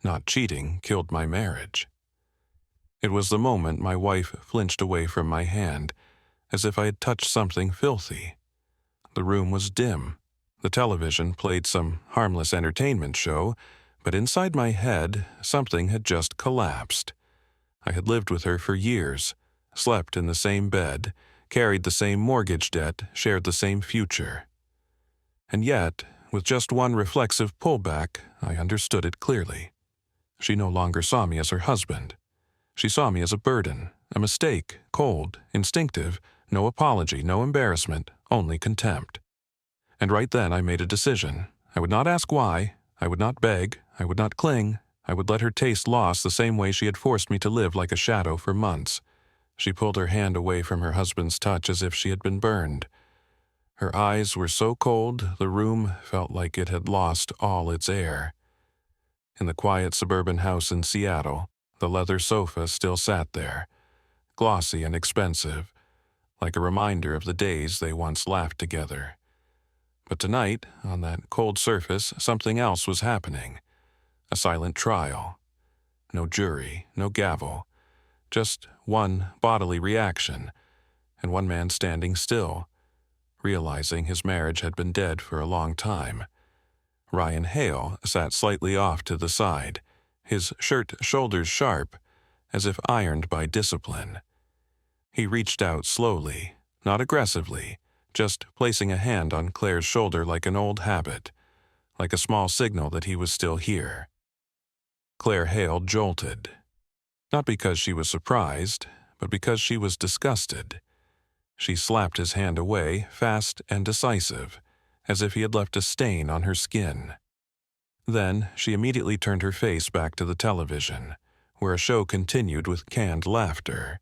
not cheating, killed my marriage. It was the moment my wife flinched away from my hand, as if I had touched something filthy. The room was dim. The television played some harmless entertainment show, but inside my head, something had just collapsed. I had lived with her for years, slept in the same bed, carried the same mortgage debt, shared the same future. And yet, with just one reflexive pullback, I understood it clearly. She no longer saw me as her husband. She saw me as a burden, a mistake, cold, instinctive, no apology, no embarrassment, only contempt. And right then I made a decision. I would not ask why, I would not beg, I would not cling, I would let her taste loss the same way she had forced me to live like a shadow for months. She pulled her hand away from her husband's touch as if she had been burned. Her eyes were so cold, the room felt like it had lost all its air. In the quiet suburban house in Seattle, the leather sofa still sat there, glossy and expensive, like a reminder of the days they once laughed together. But tonight, on that cold surface, something else was happening. A silent trial. No jury, no gavel, just one bodily reaction, and one man standing still, realizing his marriage had been dead for a long time. Ryan Hale sat slightly off to the side, his shirt shoulders sharp, as if ironed by discipline. He reached out slowly, not aggressively, just placing a hand on Claire's shoulder like an old habit, like a small signal that he was still here. Claire Hale jolted, not because she was surprised, but because she was disgusted. She slapped his hand away, fast and decisive, as if he had left a stain on her skin. Then she immediately turned her face back to the television, where a show continued with canned laughter.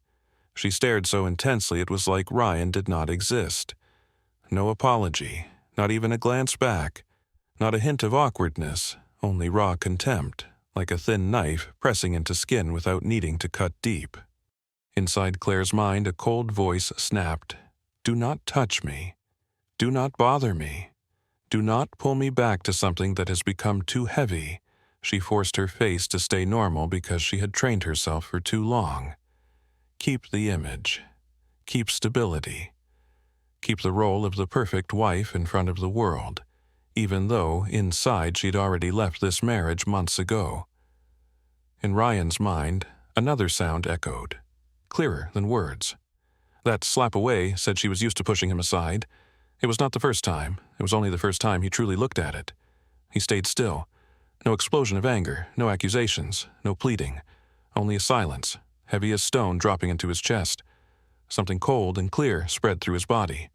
She stared so intensely it was like Ryan did not exist. No apology, not even a glance back, not a hint of awkwardness, only raw contempt, like a thin knife pressing into skin without needing to cut deep. Inside Claire's mind, a cold voice snapped, "Do not touch me. Do not bother me. Do not pull me back to something that has become too heavy." She forced her face to stay normal because she had trained herself for too long. Keep the image. Keep stability. Keep the role of the perfect wife in front of the world, even though inside she'd already left this marriage months ago. In Ryan's mind, another sound echoed, clearer than words. That slap away said she was used to pushing him aside. It was not the first time. It was only the first time he truly looked at it. He stayed still. No explosion of anger, no accusations, no pleading. Only a silence, heavy as stone dropping into his chest. Something cold and clear spread through his body.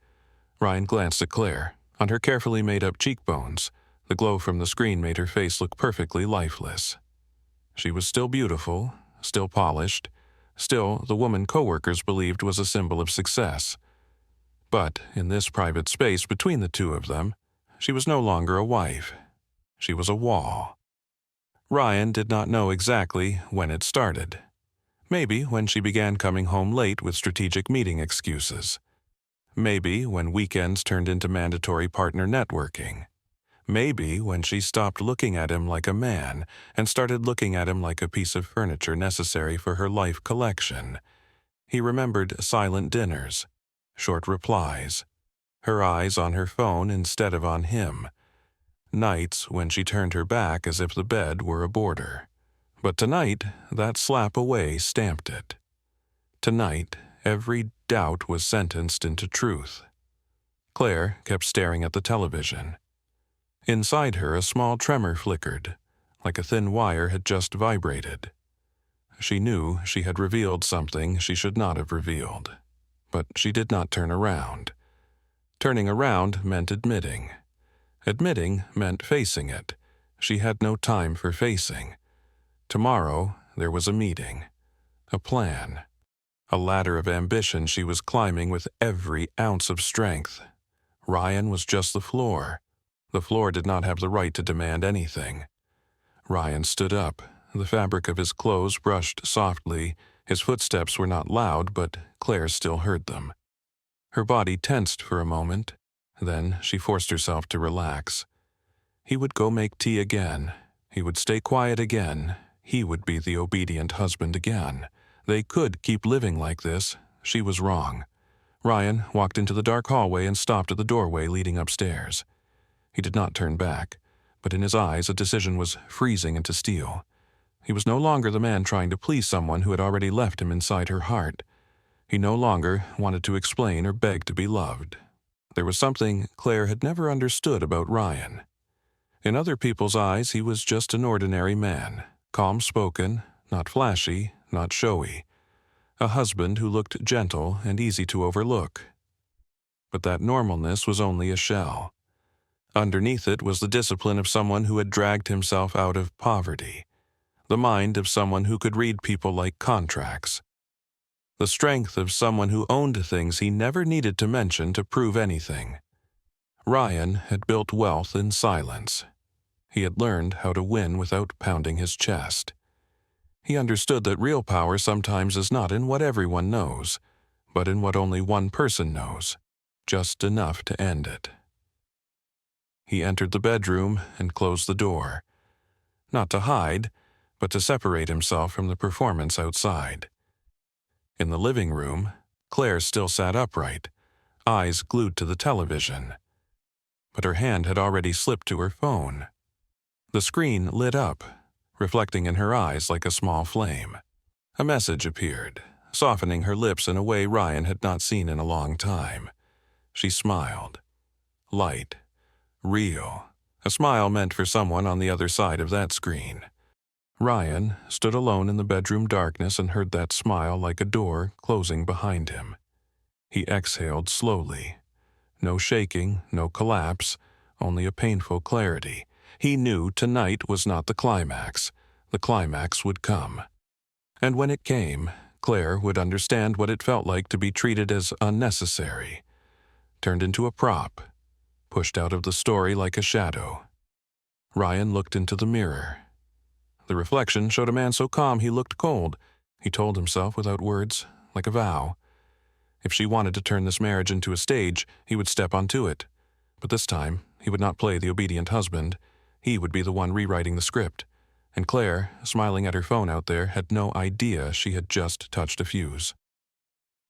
Ryan glanced at Claire. On her carefully made-up cheekbones, the glow from the screen made her face look perfectly lifeless. She was still beautiful, still polished, still the woman coworkers believed was a symbol of success. But in this private space between the two of them, she was no longer a wife. She was a wall. Ryan did not know exactly when it started. Maybe when she began coming home late with strategic meeting excuses. Maybe when weekends turned into mandatory partner networking. Maybe when she stopped looking at him like a man and started looking at him like a piece of furniture necessary for her life collection. He remembered silent dinners, short replies, her eyes on her phone instead of on him, nights when she turned her back as if the bed were a border. But tonight, that slap away stamped it. Tonight, every doubt was sentenced into truth. Claire kept staring at the television. Inside her, a small tremor flickered, like a thin wire had just vibrated. She knew she had revealed something she should not have revealed, but she did not turn around. Turning around meant admitting. Admitting meant facing it. She had no time for facing. Tomorrow, there was a meeting, a plan, a ladder of ambition she was climbing with every ounce of strength. Ryan was just the floor. The floor did not have the right to demand anything. Ryan stood up. The fabric of his clothes brushed softly. His footsteps were not loud, but Claire still heard them. Her body tensed for a moment. Then she forced herself to relax. He would go make tea again. He would stay quiet again. He would be the obedient husband again. They could keep living like this. She was wrong. Ryan walked into the dark hallway and stopped at the doorway leading upstairs. He did not turn back, but in his eyes a decision was freezing into steel. He was no longer the man trying to please someone who had already left him inside her heart. He no longer wanted to explain or beg to be loved. There was something Claire had never understood about Ryan. In other people's eyes, he was just an ordinary man, calm-spoken, not flashy, not showy. A husband who looked gentle and easy to overlook. But that normalness was only a shell. Underneath it was the discipline of someone who had dragged himself out of poverty, the mind of someone who could read people like contracts, the strength of someone who owned things he never needed to mention to prove anything. Ryan had built wealth in silence. He had learned how to win without pounding his chest. He understood that real power sometimes is not in what everyone knows, but in what only one person knows, just enough to end it. He entered the bedroom and closed the door, not to hide, but to separate himself from the performance outside. In the living room, Claire still sat upright, eyes glued to the television. But her hand had already slipped to her phone. The screen lit up, reflecting in her eyes like a small flame. A message appeared, softening her lips in a way Ryan had not seen in a long time. She smiled. Light. Real. A smile meant for someone on the other side of that screen. Ryan stood alone in the bedroom darkness and heard that smile like a door closing behind him. He exhaled slowly. No shaking, no collapse, only a painful clarity. He knew tonight was not the climax. The climax would come. And when it came, Claire would understand what it felt like to be treated as unnecessary, turned into a prop, pushed out of the story like a shadow. Ryan looked into the mirror. The reflection showed a man so calm he looked cold. He told himself without words, like a vow. If she wanted to turn this marriage into a stage, he would step onto it. But this time, he would not play the obedient husband. He would be the one rewriting the script. And Claire, smiling at her phone out there, had no idea she had just touched a fuse.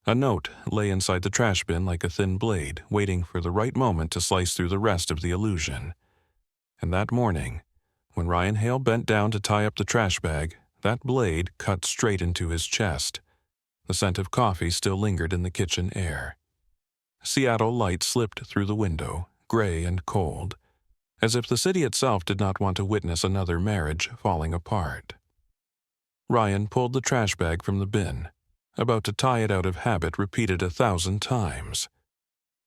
A note lay inside the trash bin like a thin blade, waiting for the right moment to slice through the rest of the illusion. And that morning, when Ryan Hale bent down to tie up the trash bag, that blade cut straight into his chest. The scent of coffee still lingered in the kitchen air. Seattle light slipped through the window, gray and cold, as if the city itself did not want to witness another marriage falling apart. Ryan pulled the trash bag from the bin, about to tie it out of habit repeated 1,000 times.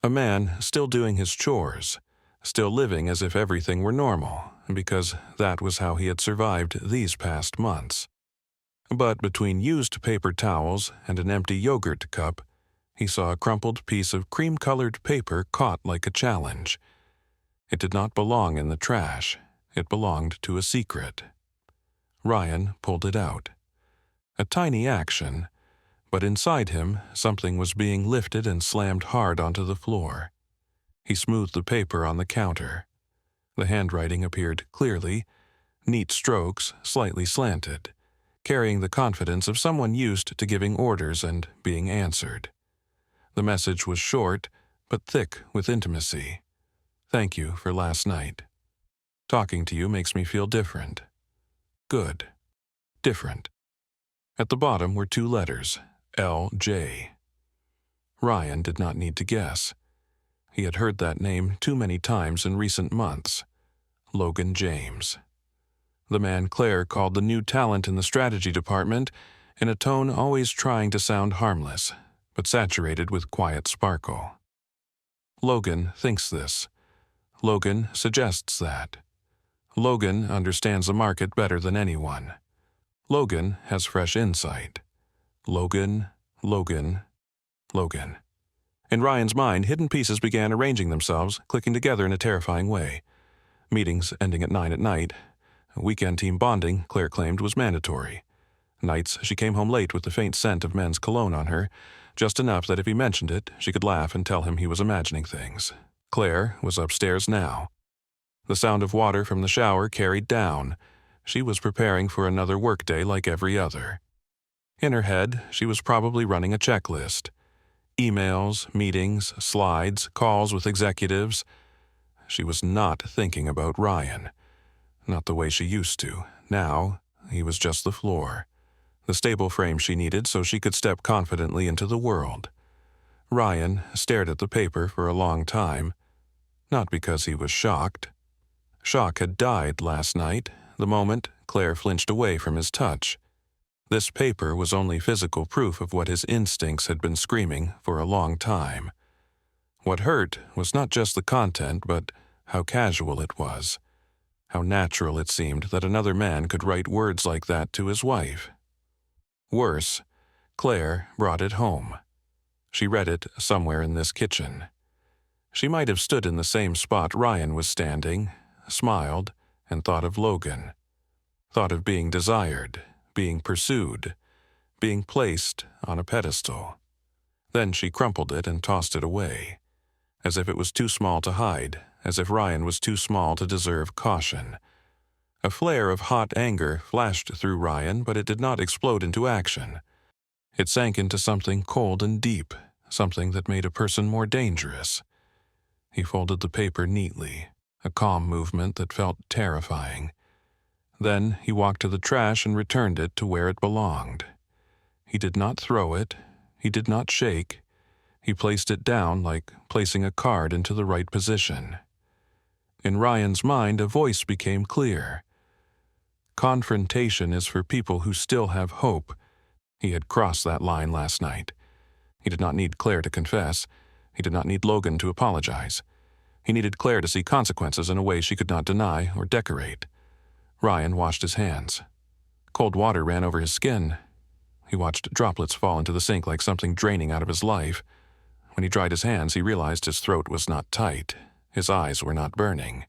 A man still doing his chores, still living as if everything were normal, because that was how he had survived these past months. But between used paper towels and an empty yogurt cup, he saw a crumpled piece of cream-colored paper caught like a challenge. It did not belong in the trash. It belonged to a secret. Ryan pulled it out. A tiny action, but inside him something was being lifted and slammed hard onto the floor. He smoothed the paper on the counter. The handwriting appeared clearly, neat strokes, slightly slanted, carrying the confidence of someone used to giving orders and being answered. The message was short, but thick with intimacy. Thank you for last night. Talking to you makes me feel different. Good. Different. At the bottom were 2 letters, L.J. Ryan did not need to guess. He had heard that name too many times in recent months. Logan James. The man Claire called the new talent in the strategy department, in a tone always trying to sound harmless, but saturated with quiet sparkle. Logan thinks this. Logan suggests that. Logan understands the market better than anyone. Logan has fresh insight. Logan. In Ryan's mind, hidden pieces began arranging themselves, clicking together in a terrifying way. Meetings ending at 9 at night. Weekend team bonding, Claire claimed, was mandatory. Nights she came home late with the faint scent of men's cologne on her, just enough that if he mentioned it, she could laugh and tell him he was imagining things. Claire was upstairs now. The sound of water from the shower carried down. She was preparing for another workday like every other. In her head, she was probably running a checklist. Emails, meetings, slides, calls with executives. She was not thinking about Ryan. Not the way she used to. Now, he was just the floor. The stable frame she needed so she could step confidently into the world. Ryan stared at the paper for a long time, not because he was shocked. Shock had died last night, the moment Claire flinched away from his touch. This paper was only physical proof of what his instincts had been screaming for a long time. What hurt was not just the content, but how casual it was. How natural it seemed that another man could write words like that to his wife. Worse, Claire brought it home. She read it somewhere in this kitchen. She might have stood in the same spot Ryan was standing, smiled, and thought of Logan. Thought of being desired, being pursued, being placed on a pedestal. Then she crumpled it and tossed it away, as if it was too small to hide, as if Ryan was too small to deserve caution. A flare of hot anger flashed through Ryan, but it did not explode into action. It sank into something cold and deep, something that made a person more dangerous. He folded the paper neatly, a calm movement that felt terrifying. Then he walked to the trash and returned it to where it belonged. He did not throw it. He did not shake. He placed it down like placing a card into the right position. In Ryan's mind, a voice became clear. Confrontation is for people who still have hope. He had crossed that line last night. He did not need Claire to confess. He did not need Logan to apologize. He needed Claire to see consequences in a way she could not deny or decorate. Ryan washed his hands. Cold water ran over his skin. He watched droplets fall into the sink like something draining out of his life. When he dried his hands, he realized his throat was not tight. His eyes were not burning.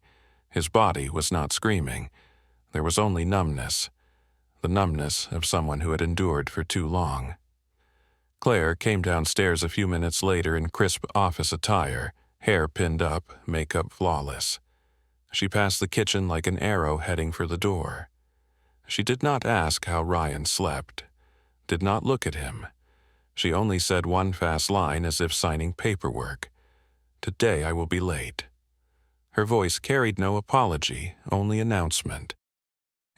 His body was not screaming. There was only numbness. The numbness of someone who had endured for too long. Claire came downstairs a few minutes later in crisp office attire, hair pinned up, makeup flawless. She passed the kitchen like an arrow heading for the door. She did not ask how Ryan slept, did not look at him. She only said one fast line as if signing paperwork. "Today I will be late." Her voice carried no apology, only announcement.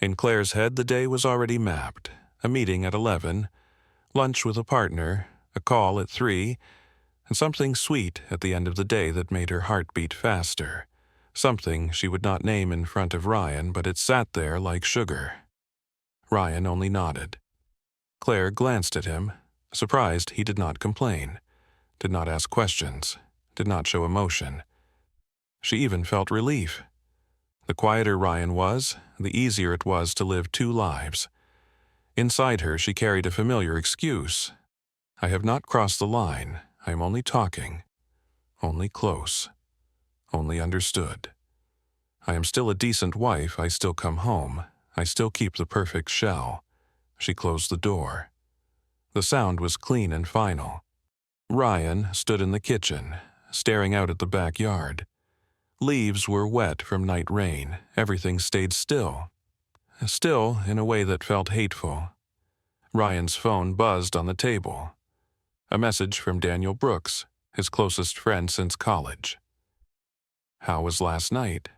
In Claire's head, the day was already mapped. A meeting at 11, lunch with a partner, a call at 3, and something sweet at the end of the day that made her heart beat faster. Something she would not name in front of Ryan, but it sat there like sugar. Ryan only nodded. Claire glanced at him, surprised he did not complain, did not ask questions, did not show emotion. She even felt relief. The quieter Ryan was, the easier it was to live two lives. Inside her, she carried a familiar excuse. I have not crossed the line. I am only talking. Only close. Only understood. I am still a decent wife. I still come home. I still keep the perfect shell. She closed the door. The sound was clean and final. Ryan stood in the kitchen, staring out at the backyard. Leaves were wet from night rain. Everything stayed still. Still in a way that felt hateful. Ryan's phone buzzed on the table. A message from Daniel Brooks, his closest friend since college. How was last night?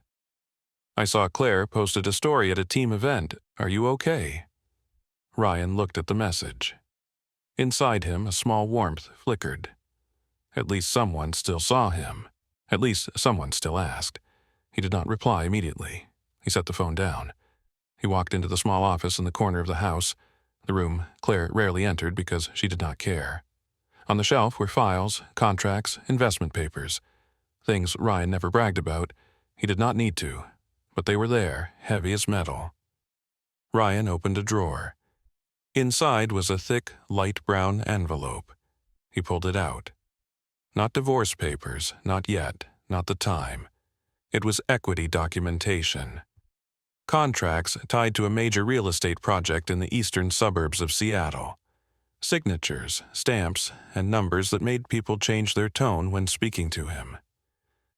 I saw Claire posted a story at a team event. Are you okay? Ryan looked at the message. Inside him, a small warmth flickered. At least someone still saw him. At least someone still asked. He did not reply immediately. He set the phone down. He walked into the small office in the corner of the house, the room Claire rarely entered because she did not care. On the shelf were files, contracts, investment papers. Things Ryan never bragged about. He did not need to, but they were there, heavy as metal. Ryan opened a drawer. Inside was a thick, light brown envelope. He pulled it out. Not divorce papers, not yet, not the time. It was equity documentation. Contracts tied to a major real estate project in the eastern suburbs of Seattle. Signatures, stamps, and numbers that made people change their tone when speaking to him.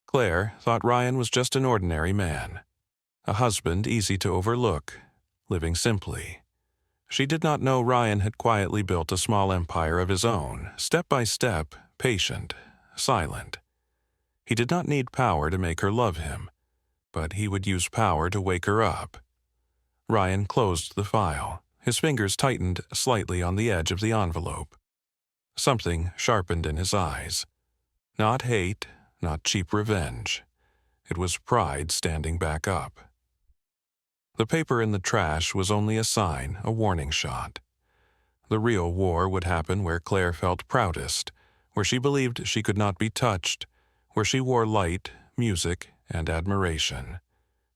Claire thought Ryan was just an ordinary man. A husband easy to overlook. living simply. She did not know Ryan had quietly built a small empire of his own, step by step, patient, silent. He did not need power to make her love him, but he would use power to wake her up. Ryan closed the file. His fingers tightened slightly on the edge of the envelope. Something sharpened in his eyes. Not hate, not cheap revenge. It was pride standing back up. The paper in the trash was only a sign, a warning shot. The real war would happen where Claire felt proudest, where she believed she could not be touched, where she wore light, music, and admiration.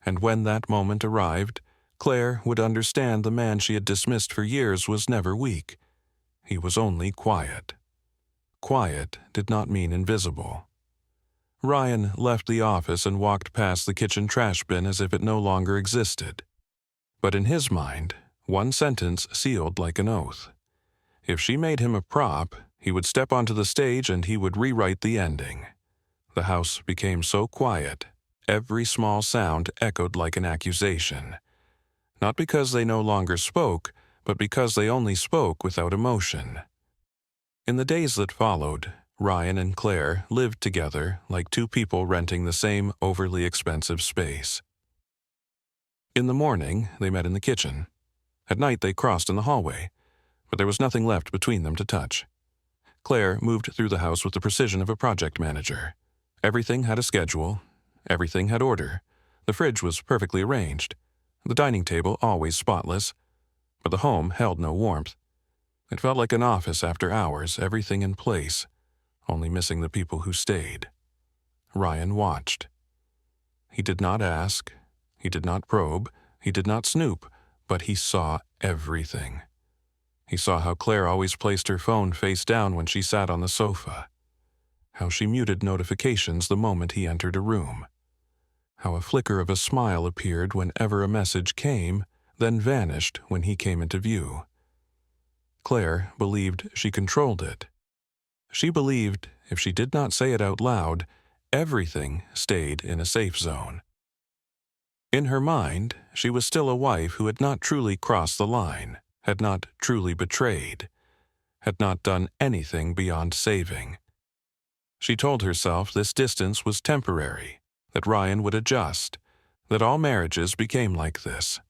And when that moment arrived, Claire would understand the man she had dismissed for years was never weak. He was only quiet. Quiet did not mean invisible. Ryan left the office and walked past the kitchen trash bin as if it no longer existed. But in his mind, one sentence sealed like an oath. If she made him a prop, he would step onto the stage and he would rewrite the ending. The house became so quiet, every small sound echoed like an accusation. Not because they no longer spoke, but because they only spoke without emotion. In the days that followed, Ryan and Claire lived together like two people renting the same overly expensive space. In the morning, they met in the kitchen. At night, they crossed in the hallway, but there was nothing left between them to touch. Claire moved through the house with the precision of a project manager. Everything had a schedule. Everything had order. The fridge was perfectly arranged. The dining table always spotless. But the home held no warmth. It felt like an office after hours, everything in place, only missing the people who stayed. Ryan watched. He did not ask. He did not probe. He did not snoop. But he saw everything. He saw how Claire always placed her phone face down when she sat on the sofa. How she muted notifications the moment he entered a room. How a flicker of a smile appeared whenever a message came, then vanished when he came into view. Claire believed she controlled it. She believed, if she did not say it out loud, everything stayed in a safe zone. In her mind, she was still a wife who had not truly crossed the line, had not truly betrayed, had not done anything beyond saving. She told herself this distance was temporary, that Ryan would adjust, that all marriages became like this.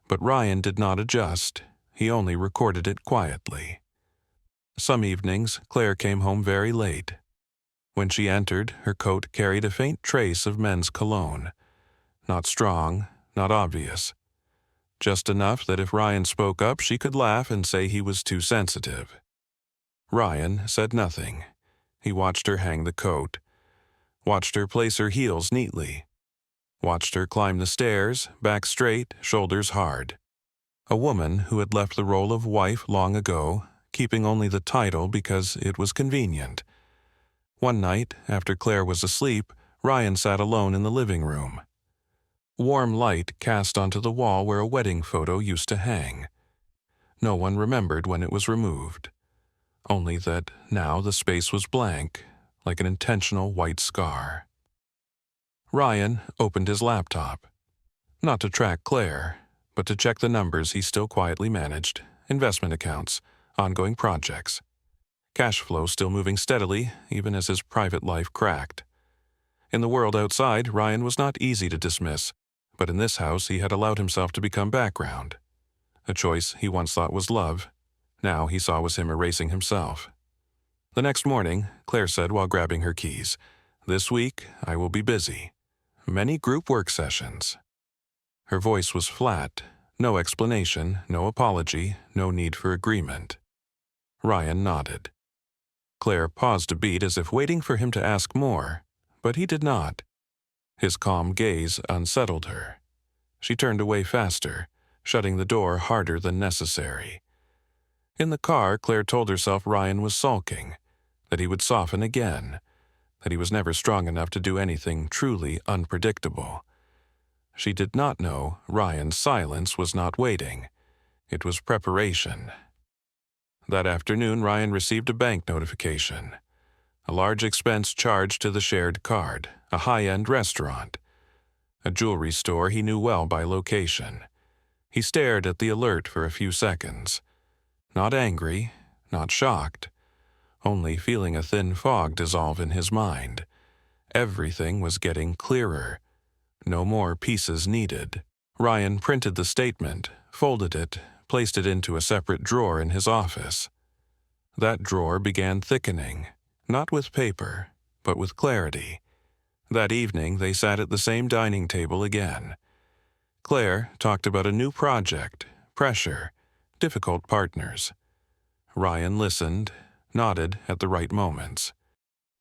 But Ryan did not adjust. He only recorded it quietly. Some evenings, Claire came home very late. When she entered, her coat carried a faint trace of men's cologne. Not strong, not obvious. Just enough that if Ryan spoke up, she could laugh and say he was too sensitive. Ryan said nothing. He watched her hang the coat, watched her place her heels neatly, watched her climb the stairs, back straight, shoulders hard. A woman who had left the role of wife long ago, keeping only the title because it was convenient. One night, after Claire was asleep, Ryan sat alone in the living room. Warm light cast onto the wall where a wedding photo used to hang. No one remembered when it was removed. Only that now the space was blank, like an intentional white scar. Ryan opened his laptop. Not to track Claire, but to check the numbers he still quietly managed, investment accounts, ongoing projects. Cash flow still moving steadily, even as his private life cracked. In the world outside, Ryan was not easy to dismiss, but in this house he had allowed himself to become background. A choice he once thought was love, now he saw was him erasing himself. The next morning, Claire said while grabbing her keys, "This week, I will be busy. Many group work sessions." Her voice was flat, no explanation, no apology, no need for agreement. Ryan nodded. Claire paused a beat as if waiting for him to ask more, but he did not. His calm gaze unsettled her. She turned away faster, shutting the door harder than necessary. In the car, Claire told herself Ryan was sulking, that he would soften again, that he was never strong enough to do anything truly unpredictable. She did not know Ryan's silence was not waiting. It was preparation. That afternoon, Ryan received a bank notification. A large expense charged to the shared card, a high-end restaurant. A jewelry store he knew well by location. He stared at the alert for a few seconds. Not angry, not shocked, only feeling a thin fog dissolve in his mind. Everything was getting clearer. No more pieces needed. Ryan printed the statement, folded it, placed it into a separate drawer in his office. That drawer began thickening, not with paper, but with clarity. That evening they sat at the same dining table again. Claire talked about a new project, pressure, difficult partners. Ryan listened, nodded at the right moments.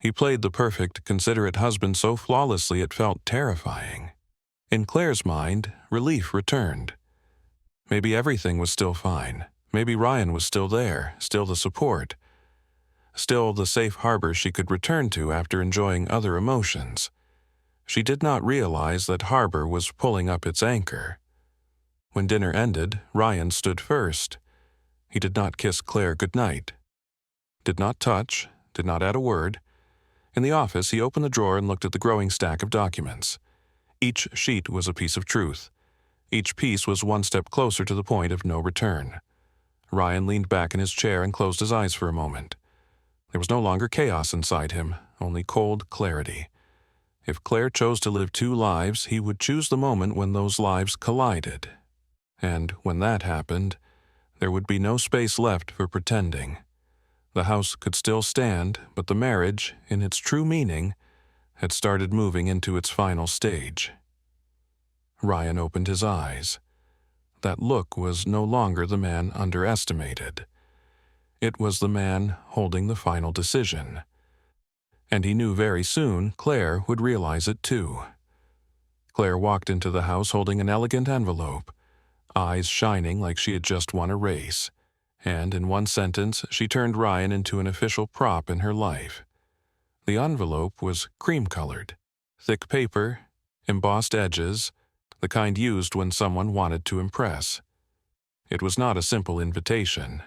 He played the perfect, considerate husband so flawlessly it felt terrifying. In Claire's mind, relief returned. Maybe everything was still fine. Maybe Ryan was still there, still the support. Still the safe harbor she could return to after enjoying other emotions. She did not realize that harbor was pulling up its anchor. When dinner ended, Ryan stood first. He did not kiss Claire goodnight. Did not touch, did not add a word. In the office, he opened the drawer and looked at the growing stack of documents. Each sheet was a piece of truth. Each piece was one step closer to the point of no return. Ryan leaned back in his chair and closed his eyes for a moment. There was no longer chaos inside him, only cold clarity. If Claire chose to live two lives, he would choose the moment when those lives collided. And when that happened, there would be no space left for pretending. The house could still stand, but the marriage, in its true meaning, had started moving into its final stage. Ryan opened his eyes. That look was no longer the man underestimated. It was the man holding the final decision. And he knew very soon Claire would realize it too. Claire walked into the house holding an elegant envelope, eyes shining like she had just won a race, and in one sentence she turned Ryan into an official prop in her life. The envelope was cream-colored, thick paper, embossed edges, the kind used when someone wanted to impress. It was not a simple invitation.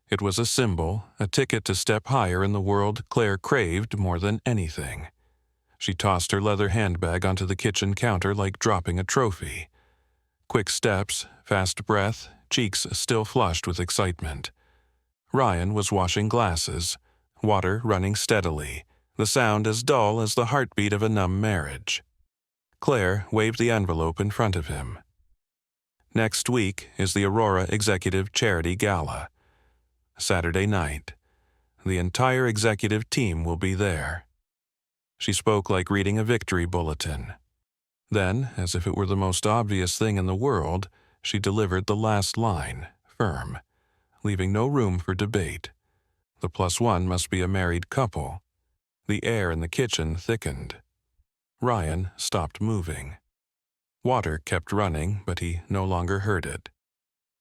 It was a symbol, a ticket to step higher in the world Claire craved more than anything. She tossed her leather handbag onto the kitchen counter like dropping a trophy. Quick steps, fast breath, cheeks still flushed with excitement. Ryan was washing glasses, water running steadily, the sound as dull as the heartbeat of a numb marriage. Claire waved the envelope in front of him. Next week is the Aurora Executive Charity Gala. Saturday night. The entire executive team will be there. She spoke like reading a victory bulletin. Then, as if it were the most obvious thing in the world, she delivered the last line, firm, leaving no room for debate. The +1 must be a married couple. The air in the kitchen thickened. Ryan stopped moving. Water kept running, but he no longer heard it.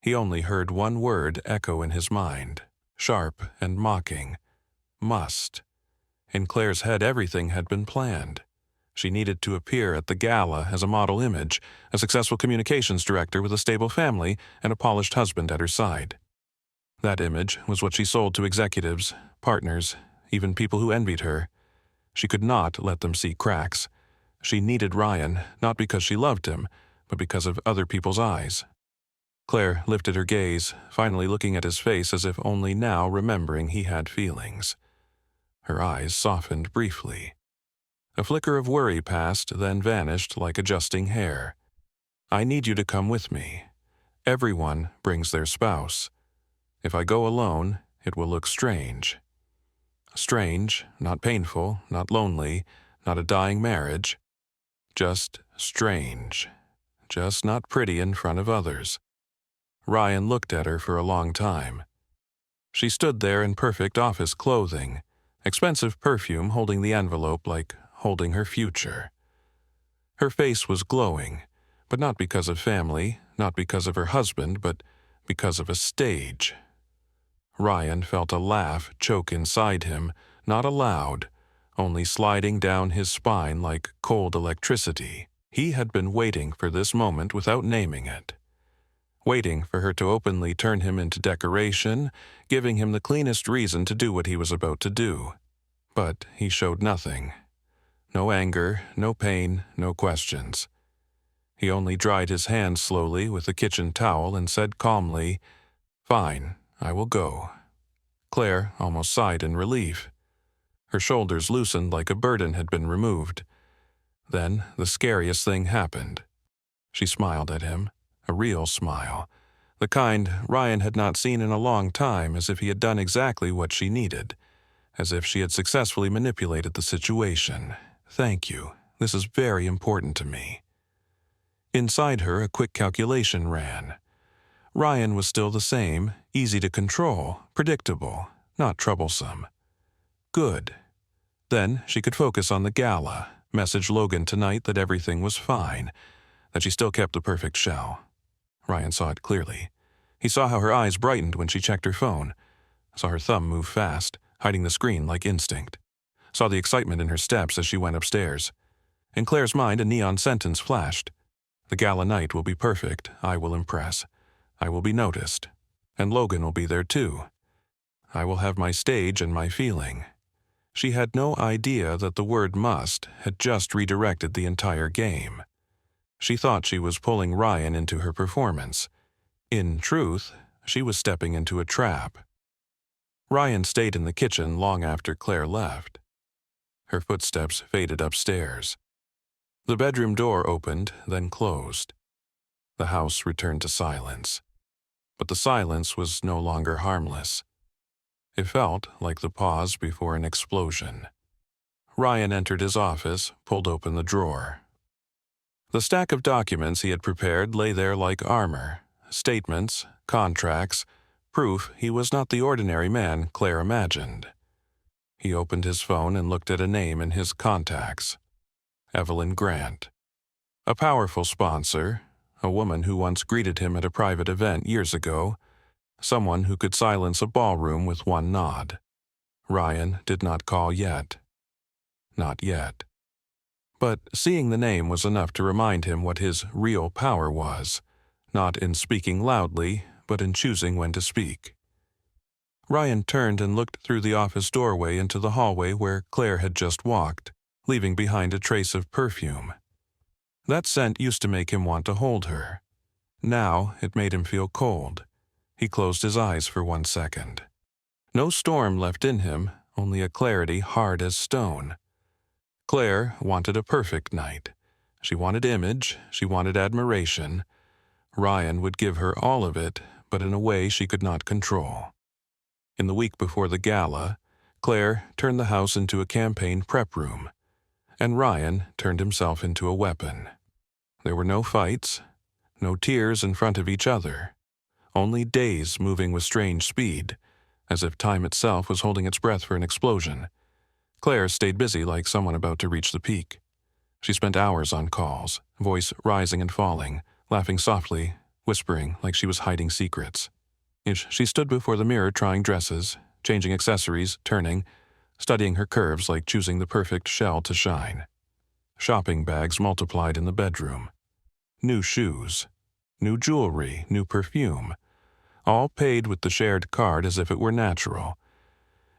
He only heard one word echo in his mind, sharp and mocking. Must. In Claire's head everything had been planned. She needed to appear at the gala as a model image, a successful communications director with a stable family and a polished husband at her side. That image was what she sold to executives, partners, even people who envied her. She could not let them see cracks. She needed Ryan, not because she loved him, but because of other people's eyes. Claire lifted her gaze, finally looking at his face as if only now remembering he had feelings. Her eyes softened briefly. A flicker of worry passed, then vanished like adjusting hair. I need you to come with me. Everyone brings their spouse. If I go alone, it will look strange. Strange, not painful, not lonely, not a dying marriage. Just strange. Just not pretty in front of others. Ryan looked at her for a long time. She stood there in perfect office clothing, expensive perfume holding the envelope like holding her future. Her face was glowing, but not because of family, not because of her husband, but because of a stage. Ryan felt a laugh choke inside him, not aloud, only sliding down his spine like cold electricity. He had been waiting for this moment without naming it. Waiting for her to openly turn him into decoration, giving him the cleanest reason to do what he was about to do. But he showed nothing. No anger, no pain, no questions. He only dried his hands slowly with a kitchen towel and said calmly, "Fine, I will go." Claire almost sighed in relief. Her shoulders loosened like a burden had been removed. Then the scariest thing happened. She smiled at him, a real smile, the kind Ryan had not seen in a long time, as if he had done exactly what she needed, as if she had successfully manipulated the situation. "Thank you. This is very important to me." Inside her, a quick calculation ran. Ryan was still the same, easy to control, predictable, not troublesome. Good. Then she could focus on the gala, message Logan tonight that everything was fine, that she still kept the perfect shell. Ryan saw it clearly. He saw how her eyes brightened when she checked her phone, saw her thumb move fast, hiding the screen like instinct, saw the excitement in her steps as she went upstairs. In Claire's mind, a neon sentence flashed. "The gala night will be perfect. I will impress. I will be noticed. And Logan will be there too. I will have my stage and my feeling." She had no idea that the word "must" had just redirected the entire game. She thought she was pulling Ryan into her performance. In truth, she was stepping into a trap. Ryan stayed in the kitchen long after Claire left. Her footsteps faded upstairs. The bedroom door opened, then closed. The house returned to silence. But the silence was no longer harmless. It felt like the pause before an explosion. Ryan entered his office, pulled open the drawer. The stack of documents he had prepared lay there like armor, statements, contracts, proof he was not the ordinary man Claire imagined. He opened his phone and looked at a name in his contacts. Evelyn Grant. A powerful sponsor, a woman who once greeted him at a private event years ago, someone who could silence a ballroom with one nod. Ryan did not call yet. Not yet. But seeing the name was enough to remind him what his real power was, not in speaking loudly, but in choosing when to speak. Ryan turned and looked through the office doorway into the hallway where Claire had just walked, leaving behind a trace of perfume. That scent used to make him want to hold her. Now it made him feel cold. He closed his eyes for 1 second. No storm left in him, only a clarity hard as stone. Claire wanted a perfect night. She wanted image, she wanted admiration. Ryan would give her all of it, but in a way she could not control. In the week before the gala, Claire turned the house into a campaign prep room, and Ryan turned himself into a weapon. There were no fights, no tears in front of each other, only days moving with strange speed, as if time itself was holding its breath for an explosion. Claire stayed busy like someone about to reach the peak. She spent hours on calls, voice rising and falling, laughing softly, whispering like she was hiding secrets. She stood before the mirror trying dresses, changing accessories, turning, studying her curves like choosing the perfect shell to shine. Shopping bags multiplied in the bedroom. New shoes, new jewelry, new perfume, all paid with the shared card as if it were natural.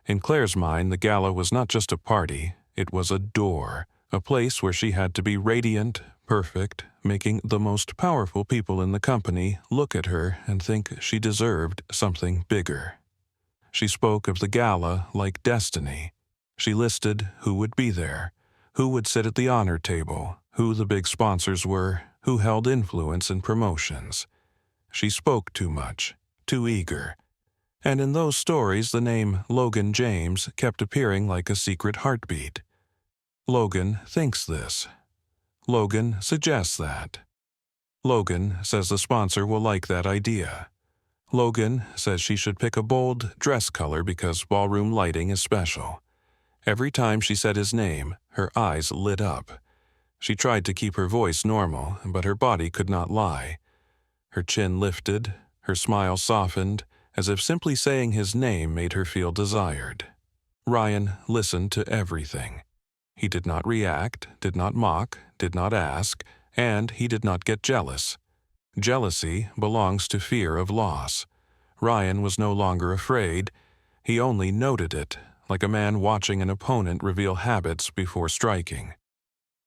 In Claire's mind, the gala was not just a party, it was a door, a place where she had to be radiant, perfect, making the most powerful people in the company look at her and think she deserved something bigger. She spoke of the gala like destiny. She listed who would be there, who would sit at the honor table, who the big sponsors were, who held influence and promotions. She spoke too much, too eager. And in those stories, the name Logan James kept appearing like a secret heartbeat. Logan thinks this. Logan suggests that. Logan says the sponsor will like that idea. Logan says she should pick a bold dress color because ballroom lighting is special. Every time she said his name, her eyes lit up. She tried to keep her voice normal, but her body could not lie. Her chin lifted, her smile softened, as if simply saying his name made her feel desired. Ryan listened to everything. He did not react, did not mock, did not ask, and he did not get jealous. Jealousy belongs to fear of loss. Ryan was no longer afraid. He only noted it, like a man watching an opponent reveal habits before striking.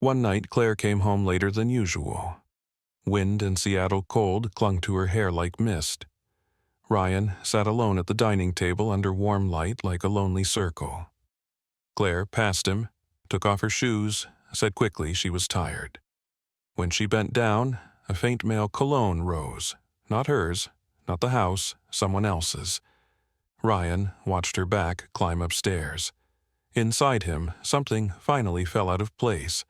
One night Claire came home later than usual. Wind and Seattle cold clung to her hair like mist. Ryan sat alone at the dining table under warm light like a lonely circle. Claire passed him, took off her shoes, said quickly she was tired. When she bent down, a faint male cologne rose. Not hers, not the house, someone else's. Ryan watched her back climb upstairs. Inside him, something finally fell out of place.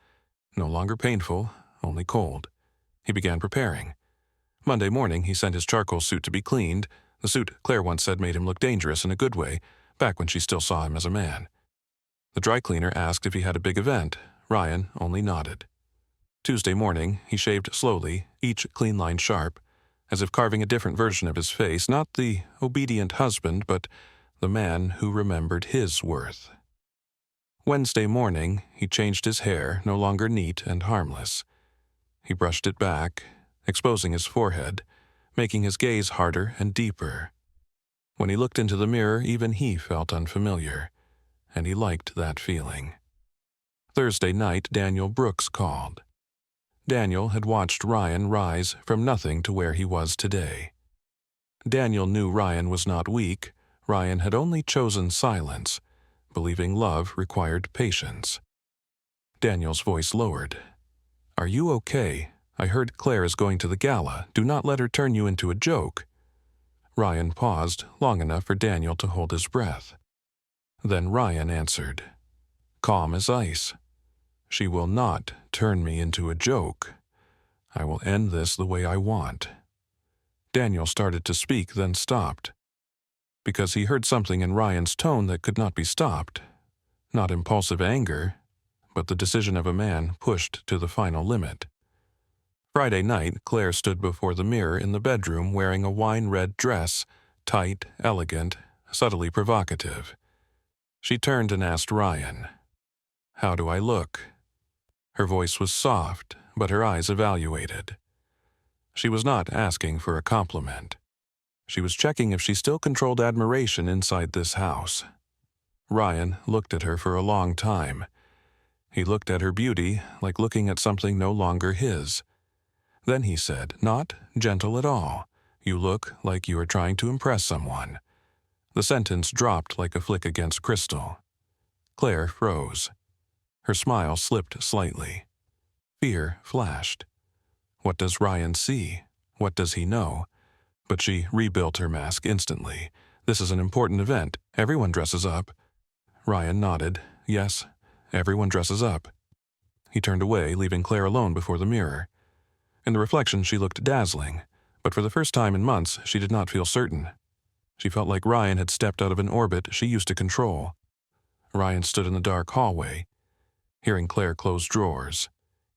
No longer painful, only cold. He began preparing. Monday morning, he sent his charcoal suit to be cleaned, the suit Claire once said made him look dangerous in a good way, back when she still saw him as a man. The dry cleaner asked if he had a big event. Ryan only nodded. Tuesday morning, he shaved slowly, each clean line sharp, as if carving a different version of his face, not the obedient husband, but the man who remembered his worth. Wednesday morning, he changed his hair, no longer neat and harmless. He brushed it back, exposing his forehead, making his gaze harder and deeper. When he looked into the mirror, even he felt unfamiliar, and he liked that feeling. Thursday night, Daniel Brooks called. Daniel had watched Ryan rise from nothing to where he was today. Daniel knew Ryan was not weak. Ryan had only chosen silence, believing love required patience. Daniel's voice lowered. "Are you okay? I heard Claire is going to the gala. Do not let her turn you into a joke." Ryan paused long enough for Daniel to hold his breath. Then Ryan answered, calm as ice. "She will not turn me into a joke. I will end this the way I want." Daniel started to speak, then stopped, because he heard something in Ryan's tone that could not be stopped. Not impulsive anger, but the decision of a man pushed to the final limit. Friday night, Claire stood before the mirror in the bedroom wearing a wine-red dress, tight, elegant, subtly provocative. She turned and asked Ryan, "How do I look?" Her voice was soft, but her eyes evaluated. She was not asking for a compliment. She was checking if she still controlled admiration inside this house. Ryan looked at her for a long time. He looked at her beauty like looking at something no longer his. Then he said, "Not gentle at all. You look like you are trying to impress someone." The sentence dropped like a flick against crystal. Claire froze. Her smile slipped slightly. Fear flashed. What does Ryan see? What does he know? But she rebuilt her mask instantly. "This is an important event. Everyone dresses up." Ryan nodded. "Yes, everyone dresses up." He turned away, leaving Claire alone before the mirror. In the reflection, she looked dazzling, but for the first time in months, she did not feel certain. She felt like Ryan had stepped out of an orbit she used to control. Ryan stood in the dark hallway, hearing Claire close drawers,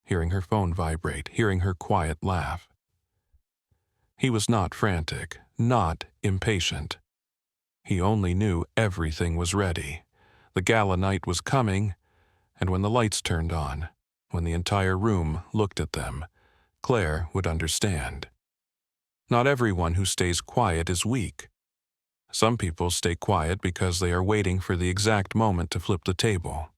hearing her phone vibrate, hearing her quiet laugh. He was not frantic, not impatient. He only knew everything was ready. The gala night was coming, and when the lights turned on, when the entire room looked at them, Claire would understand. Not everyone who stays quiet is weak. Some people stay quiet because they are waiting for the exact moment to flip the table.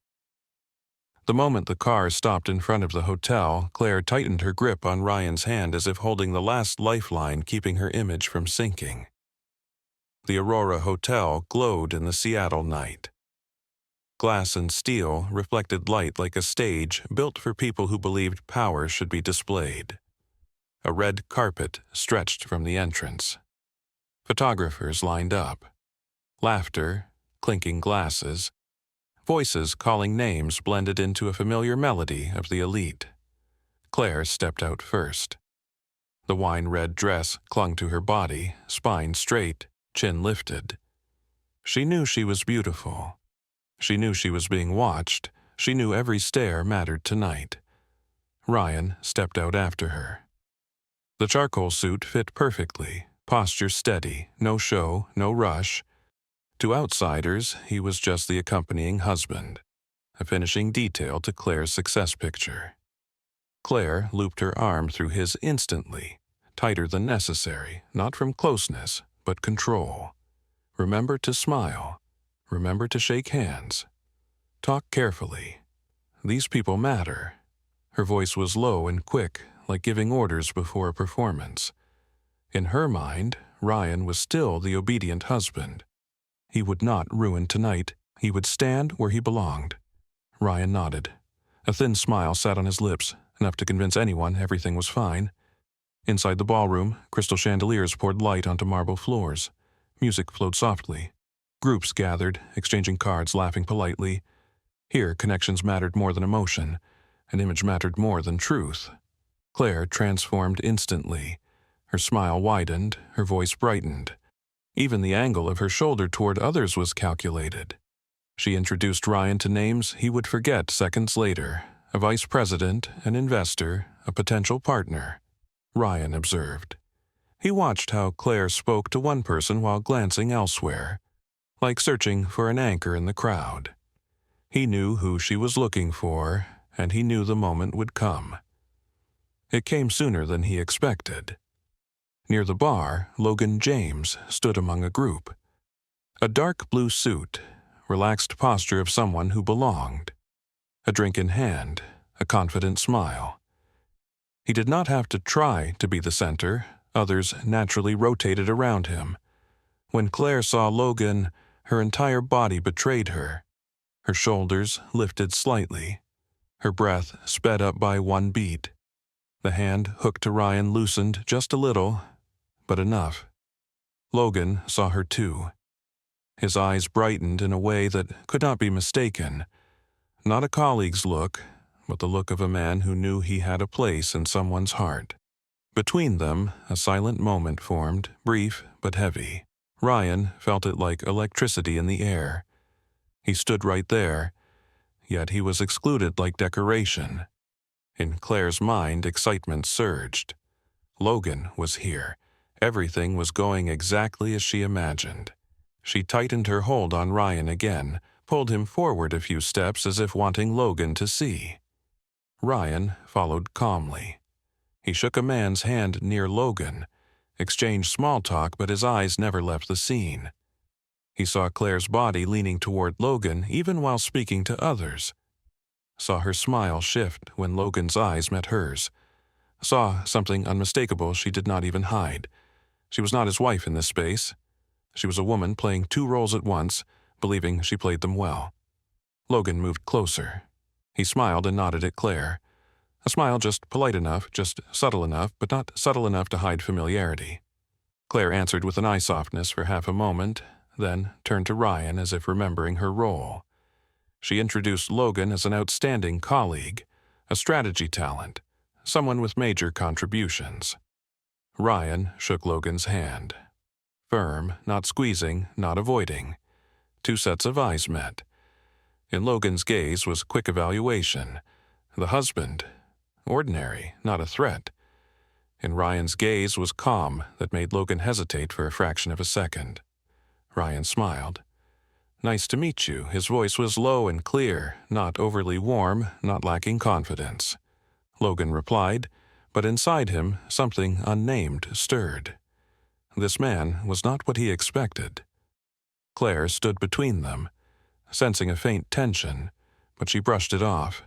The moment the car stopped in front of the hotel, Claire tightened her grip on Ryan's hand as if holding the last lifeline keeping her image from sinking. The Aurora Hotel glowed in the Seattle night. Glass and steel reflected light like a stage built for people who believed power should be displayed. A red carpet stretched from the entrance. Photographers lined up. Laughter, clinking glasses, voices calling names blended into a familiar melody of the elite. Claire stepped out first. The wine-red dress clung to her body, spine straight, chin lifted. She knew she was beautiful. She knew she was being watched. She knew every stare mattered tonight. Ryan stepped out after her. The charcoal suit fit perfectly, posture steady, no show, no rush. To outsiders, he was just the accompanying husband, a finishing detail to Claire's success picture. Claire looped her arm through his instantly, tighter than necessary, not from closeness, but control. Remember to smile. Remember to shake hands. Talk carefully. These people matter. Her voice was low and quick, like giving orders before a performance. In her mind, Ryan was still the obedient husband. He would not ruin tonight. He would stand where he belonged. Ryan nodded. A thin smile sat on his lips, enough to convince anyone everything was fine. Inside the ballroom, crystal chandeliers poured light onto marble floors. Music flowed softly. Groups gathered, exchanging cards, laughing politely. Here, connections mattered more than emotion. An image mattered more than truth. Claire transformed instantly. Her smile widened, her voice brightened. Even the angle of her shoulder toward others was calculated. She introduced Ryan to names he would forget seconds later: a vice president, an investor, a potential partner. Ryan observed. He watched how Claire spoke to one person while glancing elsewhere, like searching for an anchor in the crowd. He knew who she was looking for, and he knew the moment would come. It came sooner than he expected. Near the bar, Logan James stood among a group. A dark blue suit, relaxed posture of someone who belonged. A drink in hand, a confident smile. He did not have to try to be the center. Others naturally rotated around him. When Claire saw Logan, her entire body betrayed her. Her shoulders lifted slightly. Her breath sped up by one beat. The hand hooked to Ryan loosened just a little, but enough. Logan saw her too. His eyes brightened in a way that could not be mistaken. Not a colleague's look, but the look of a man who knew he had a place in someone's heart. Between them, a silent moment formed, brief but heavy. Ryan felt it like electricity in the air. He stood right there, yet he was excluded like decoration. In Claire's mind, excitement surged. Logan was here. Everything was going exactly as she imagined. She tightened her hold on Ryan again, pulled him forward a few steps as if wanting Logan to see. Ryan followed calmly. He shook a man's hand near Logan, exchanged small talk, but his eyes never left the scene. He saw Claire's body leaning toward Logan even while speaking to others. Saw her smile shift when Logan's eyes met hers. Saw something unmistakable she did not even hide. She was not his wife in this space. She was a woman playing two roles at once, believing she played them well. Logan moved closer. He smiled and nodded at Claire. A smile just polite enough, just subtle enough, but not subtle enough to hide familiarity. Claire answered with an eye softness for half a moment, then turned to Ryan as if remembering her role. She introduced Logan as an outstanding colleague, a strategy talent, someone with major contributions. Ryan shook Logan's hand. Firm, not squeezing, not avoiding. Two sets of eyes met. In Logan's gaze was quick evaluation. The husband, ordinary, not a threat. In Ryan's gaze was calm that made Logan hesitate for a fraction of a second. Ryan smiled. "Nice to meet you." His voice was low and clear, not overly warm, not lacking confidence. Logan replied, but inside him something unnamed stirred. This man was not what he expected. Claire stood between them, sensing a faint tension, but she brushed it off.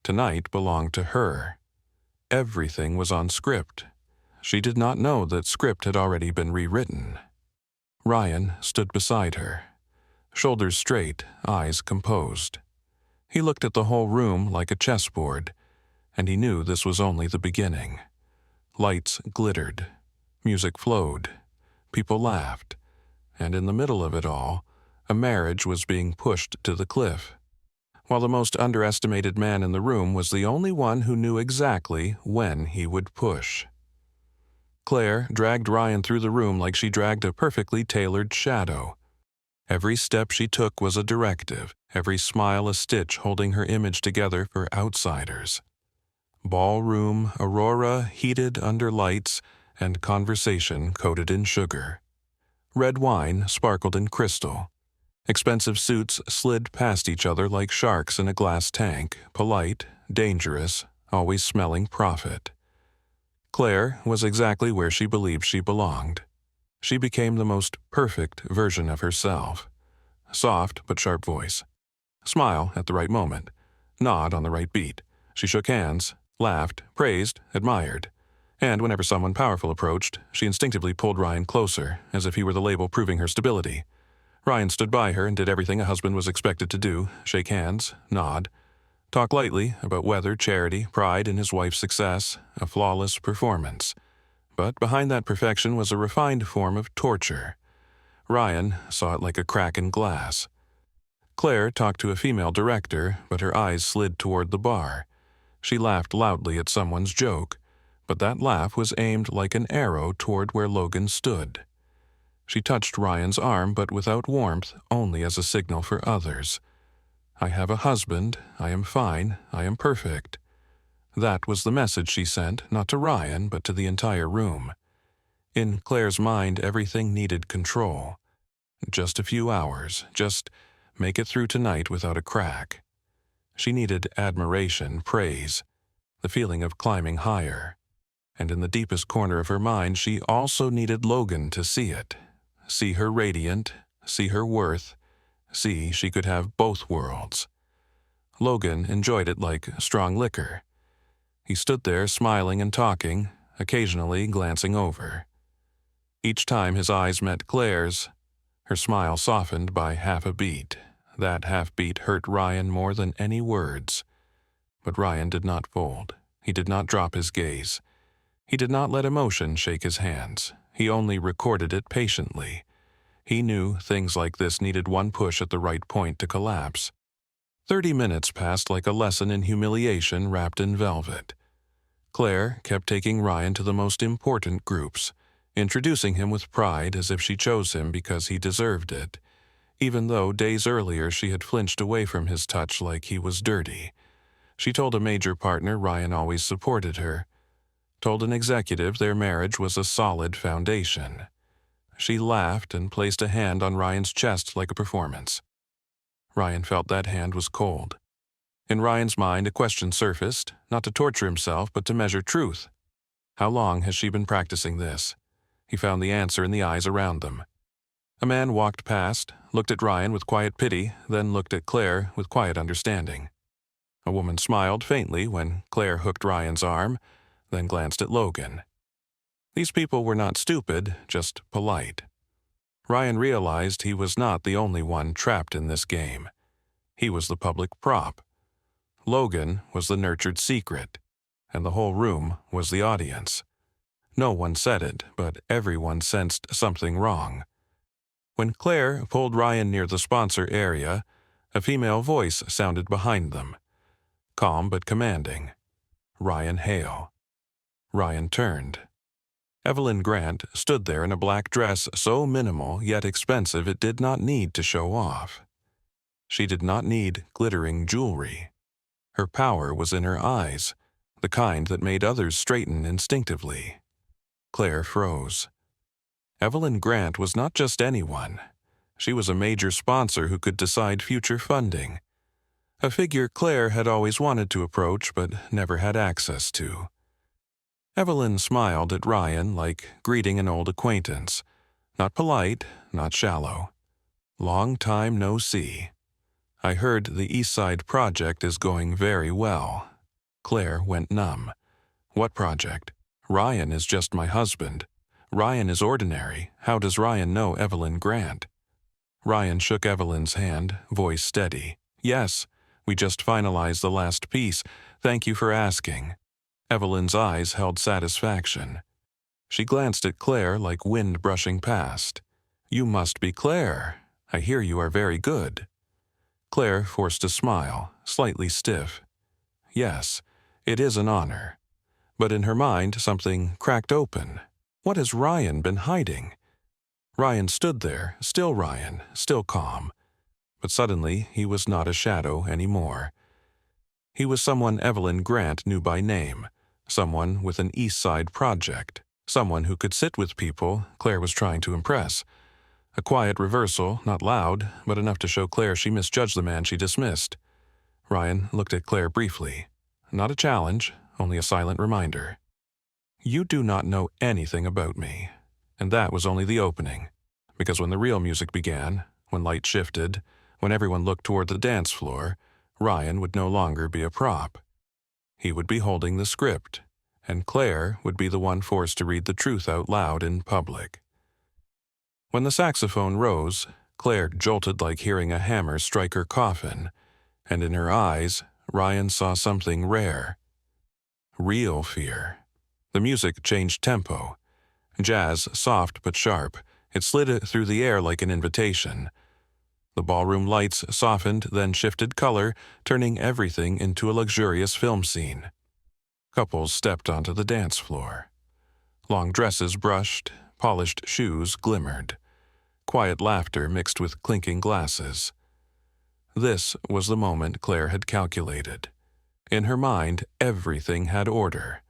Tonight belonged to her. Everything was on script. She did not know that script had already been rewritten. Ryan stood beside her, shoulders straight, eyes composed. He looked at the whole room like a chessboard, and he knew this was only the beginning. Lights glittered, music flowed, people laughed, and in the middle of it all, a marriage was being pushed to the cliff. While the most underestimated man in the room was the only one who knew exactly when he would push. Claire dragged Ryan through the room like she dragged a perfectly tailored shadow. Every step she took was a directive, every smile a stitch holding her image together for outsiders. Ballroom aurora heated under lights and conversation coated in sugar. Red wine sparkled in crystal. Expensive suits slid past each other like sharks in a glass tank, polite, dangerous, always smelling profit. Claire was exactly where she believed she belonged. She became the most perfect version of herself. Soft but sharp voice. Smile at the right moment. Nod on the right beat. She shook hands, laughed, praised, admired. And whenever someone powerful approached, she instinctively pulled Ryan closer, as if he were the label proving her stability. Ryan stood by her and did everything a husband was expected to do: shake hands, nod, talk lightly about weather, charity, pride in his wife's success, a flawless performance. But behind that perfection was a refined form of torture. Ryan saw it like a crack in glass. Claire talked to a female director, but her eyes slid toward the bar. She laughed loudly at someone's joke, but that laugh was aimed like an arrow toward where Logan stood. She touched Ryan's arm, but without warmth, only as a signal for others. I have a husband, I am fine, I am perfect. That was the message she sent, not to Ryan, but to the entire room. In Claire's mind, everything needed control. Just a few hours, just make it through tonight without a crack. She needed admiration, praise, the feeling of climbing higher. And in the deepest corner of her mind, she also needed Logan to see it. See her radiant, see her worth, see she could have both worlds. Logan enjoyed it like strong liquor. He stood there smiling and talking, occasionally glancing over. Each time his eyes met Claire's, her smile softened by half a beat. That half beat hurt Ryan more than any words. But Ryan did not fold. He did not drop his gaze. He did not let emotion shake his hands. He only recorded it patiently. He knew things like this needed one push at the right point to collapse. 30 minutes passed like a lesson in humiliation wrapped in velvet. Claire kept taking Ryan to the most important groups, introducing him with pride as if she chose him because he deserved it, even though days earlier she had flinched away from his touch like he was dirty. She told a major partner Ryan always supported her, told an executive their marriage was a solid foundation. She laughed and placed a hand on Ryan's chest like a performance. Ryan felt that hand was cold. In Ryan's mind, a question surfaced, not to torture himself, but to measure truth. How long has she been practicing this? He found the answer in the eyes around them. A man walked past, looked at Ryan with quiet pity, then looked at Claire with quiet understanding. A woman smiled faintly when Claire hooked Ryan's arm, then glanced at Logan. These people were not stupid, just polite. Ryan realized he was not the only one trapped in this game. He was the public prop. Logan was the nurtured secret, and the whole room was the audience. No one said it, but everyone sensed something wrong. When Claire pulled Ryan near the sponsor area, a female voice sounded behind them. Calm but commanding. Ryan Hale. Ryan turned. Evelyn Grant stood there in a black dress so minimal yet expensive it did not need to show off. She did not need glittering jewelry. Her power was in her eyes, the kind that made others straighten instinctively. Claire froze. Evelyn Grant was not just anyone. She was a major sponsor who could decide future funding. A figure Claire had always wanted to approach but never had access to. Evelyn smiled at Ryan like greeting an old acquaintance. Not polite, not shallow. Long time no see. I heard the East Side project is going very well. Claire went numb. What project? Ryan is just my husband. Ryan is ordinary. How does Ryan know Evelyn Grant? Ryan shook Evelyn's hand, voice steady. Yes, we just finalized the last piece. Thank you for asking. Evelyn's eyes held satisfaction. She glanced at Claire like wind brushing past. You must be Claire. I hear you are very good. Claire forced a smile, slightly stiff. Yes, it is an honor. But in her mind, something cracked open. What has Ryan been hiding? Ryan stood there, still Ryan, still calm. But suddenly, he was not a shadow anymore. He was someone Evelyn Grant knew by name, someone with an East Side project, someone who could sit with people Claire was trying to impress. A quiet reversal, not loud, but enough to show Claire she misjudged the man she dismissed. Ryan looked at Claire briefly. Not a challenge, only a silent reminder. You do not know anything about me. And that was only the opening. Because when the real music began, when light shifted, when everyone looked toward the dance floor, Ryan would no longer be a prop. He would be holding the script, and Claire would be the one forced to read the truth out loud in public. When the saxophone rose, Claire jolted like hearing a hammer strike her coffin, and in her eyes, Ryan saw something rare. Real fear. The music changed tempo. Jazz, soft but sharp, it slid through the air like an invitation. The ballroom lights softened, then shifted color, turning everything into a luxurious film scene. Couples stepped onto the dance floor. Long dresses brushed, polished shoes glimmered. Quiet laughter mixed with clinking glasses. This was the moment Claire had calculated. In her mind, everything had order.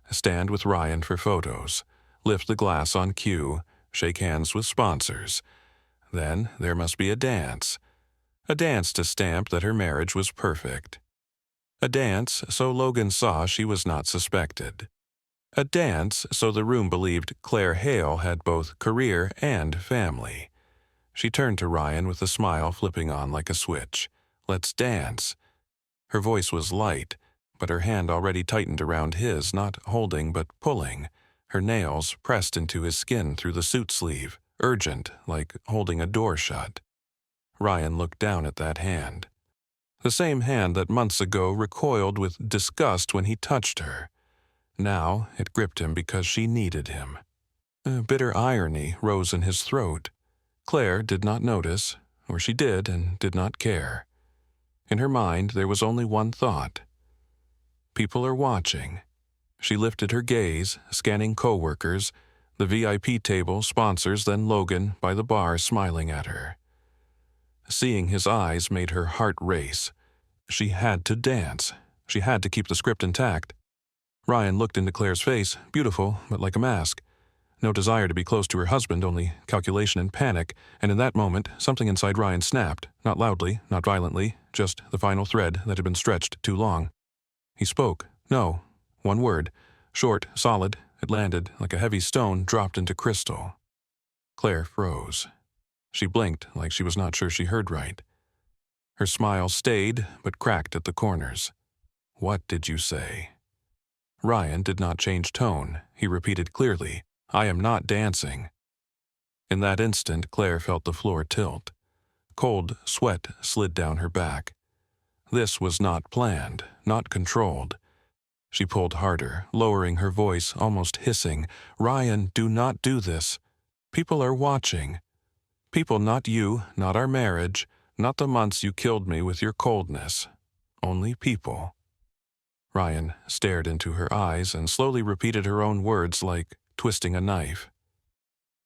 Stand with Ryan for photos, lift the glass on cue, shake hands with sponsors. Then there must be a dance to stamp that her marriage was perfect. A dance so Logan saw she was not suspected. A dance so the room believed Claire Hale had both career and family. She turned to Ryan with a smile flipping on like a switch. "Let's dance." Her voice was light, but her hand already tightened around his, not holding but pulling. Her nails pressed into his skin through the suit sleeve, urgent, like holding a door shut. Ryan looked down at that hand. The same hand that months ago recoiled with disgust when he touched her. Now it gripped him because she needed him. A bitter irony rose in his throat. Claire did not notice, or she did and did not care. In her mind there was only one thought. People are watching. She lifted her gaze, scanning co-workers, the VIP table, sponsors, then Logan by the bar smiling at her. Seeing his eyes made her heart race. She had to dance. She had to keep the script intact. Ryan looked into Claire's face, beautiful, but like a mask. No desire to be close to her husband, only calculation and panic, and in that moment, something inside Ryan snapped, not loudly, not violently, just the final thread that had been stretched too long. He spoke. No. One word. Short, solid. It landed like a heavy stone dropped into crystal. Claire froze. She blinked like she was not sure she heard right. Her smile stayed, but cracked at the corners. "What did you say?" Ryan did not change tone. He repeated clearly, "I am not dancing." In that instant, Claire felt the floor tilt. Cold sweat slid down her back. This was not planned, not controlled. She pulled harder, lowering her voice, almost hissing. "Ryan, do not do this. People are watching. People, not you, not our marriage, not the months you killed me with your coldness. Only people." Ryan stared into her eyes and slowly repeated her own words like twisting a knife.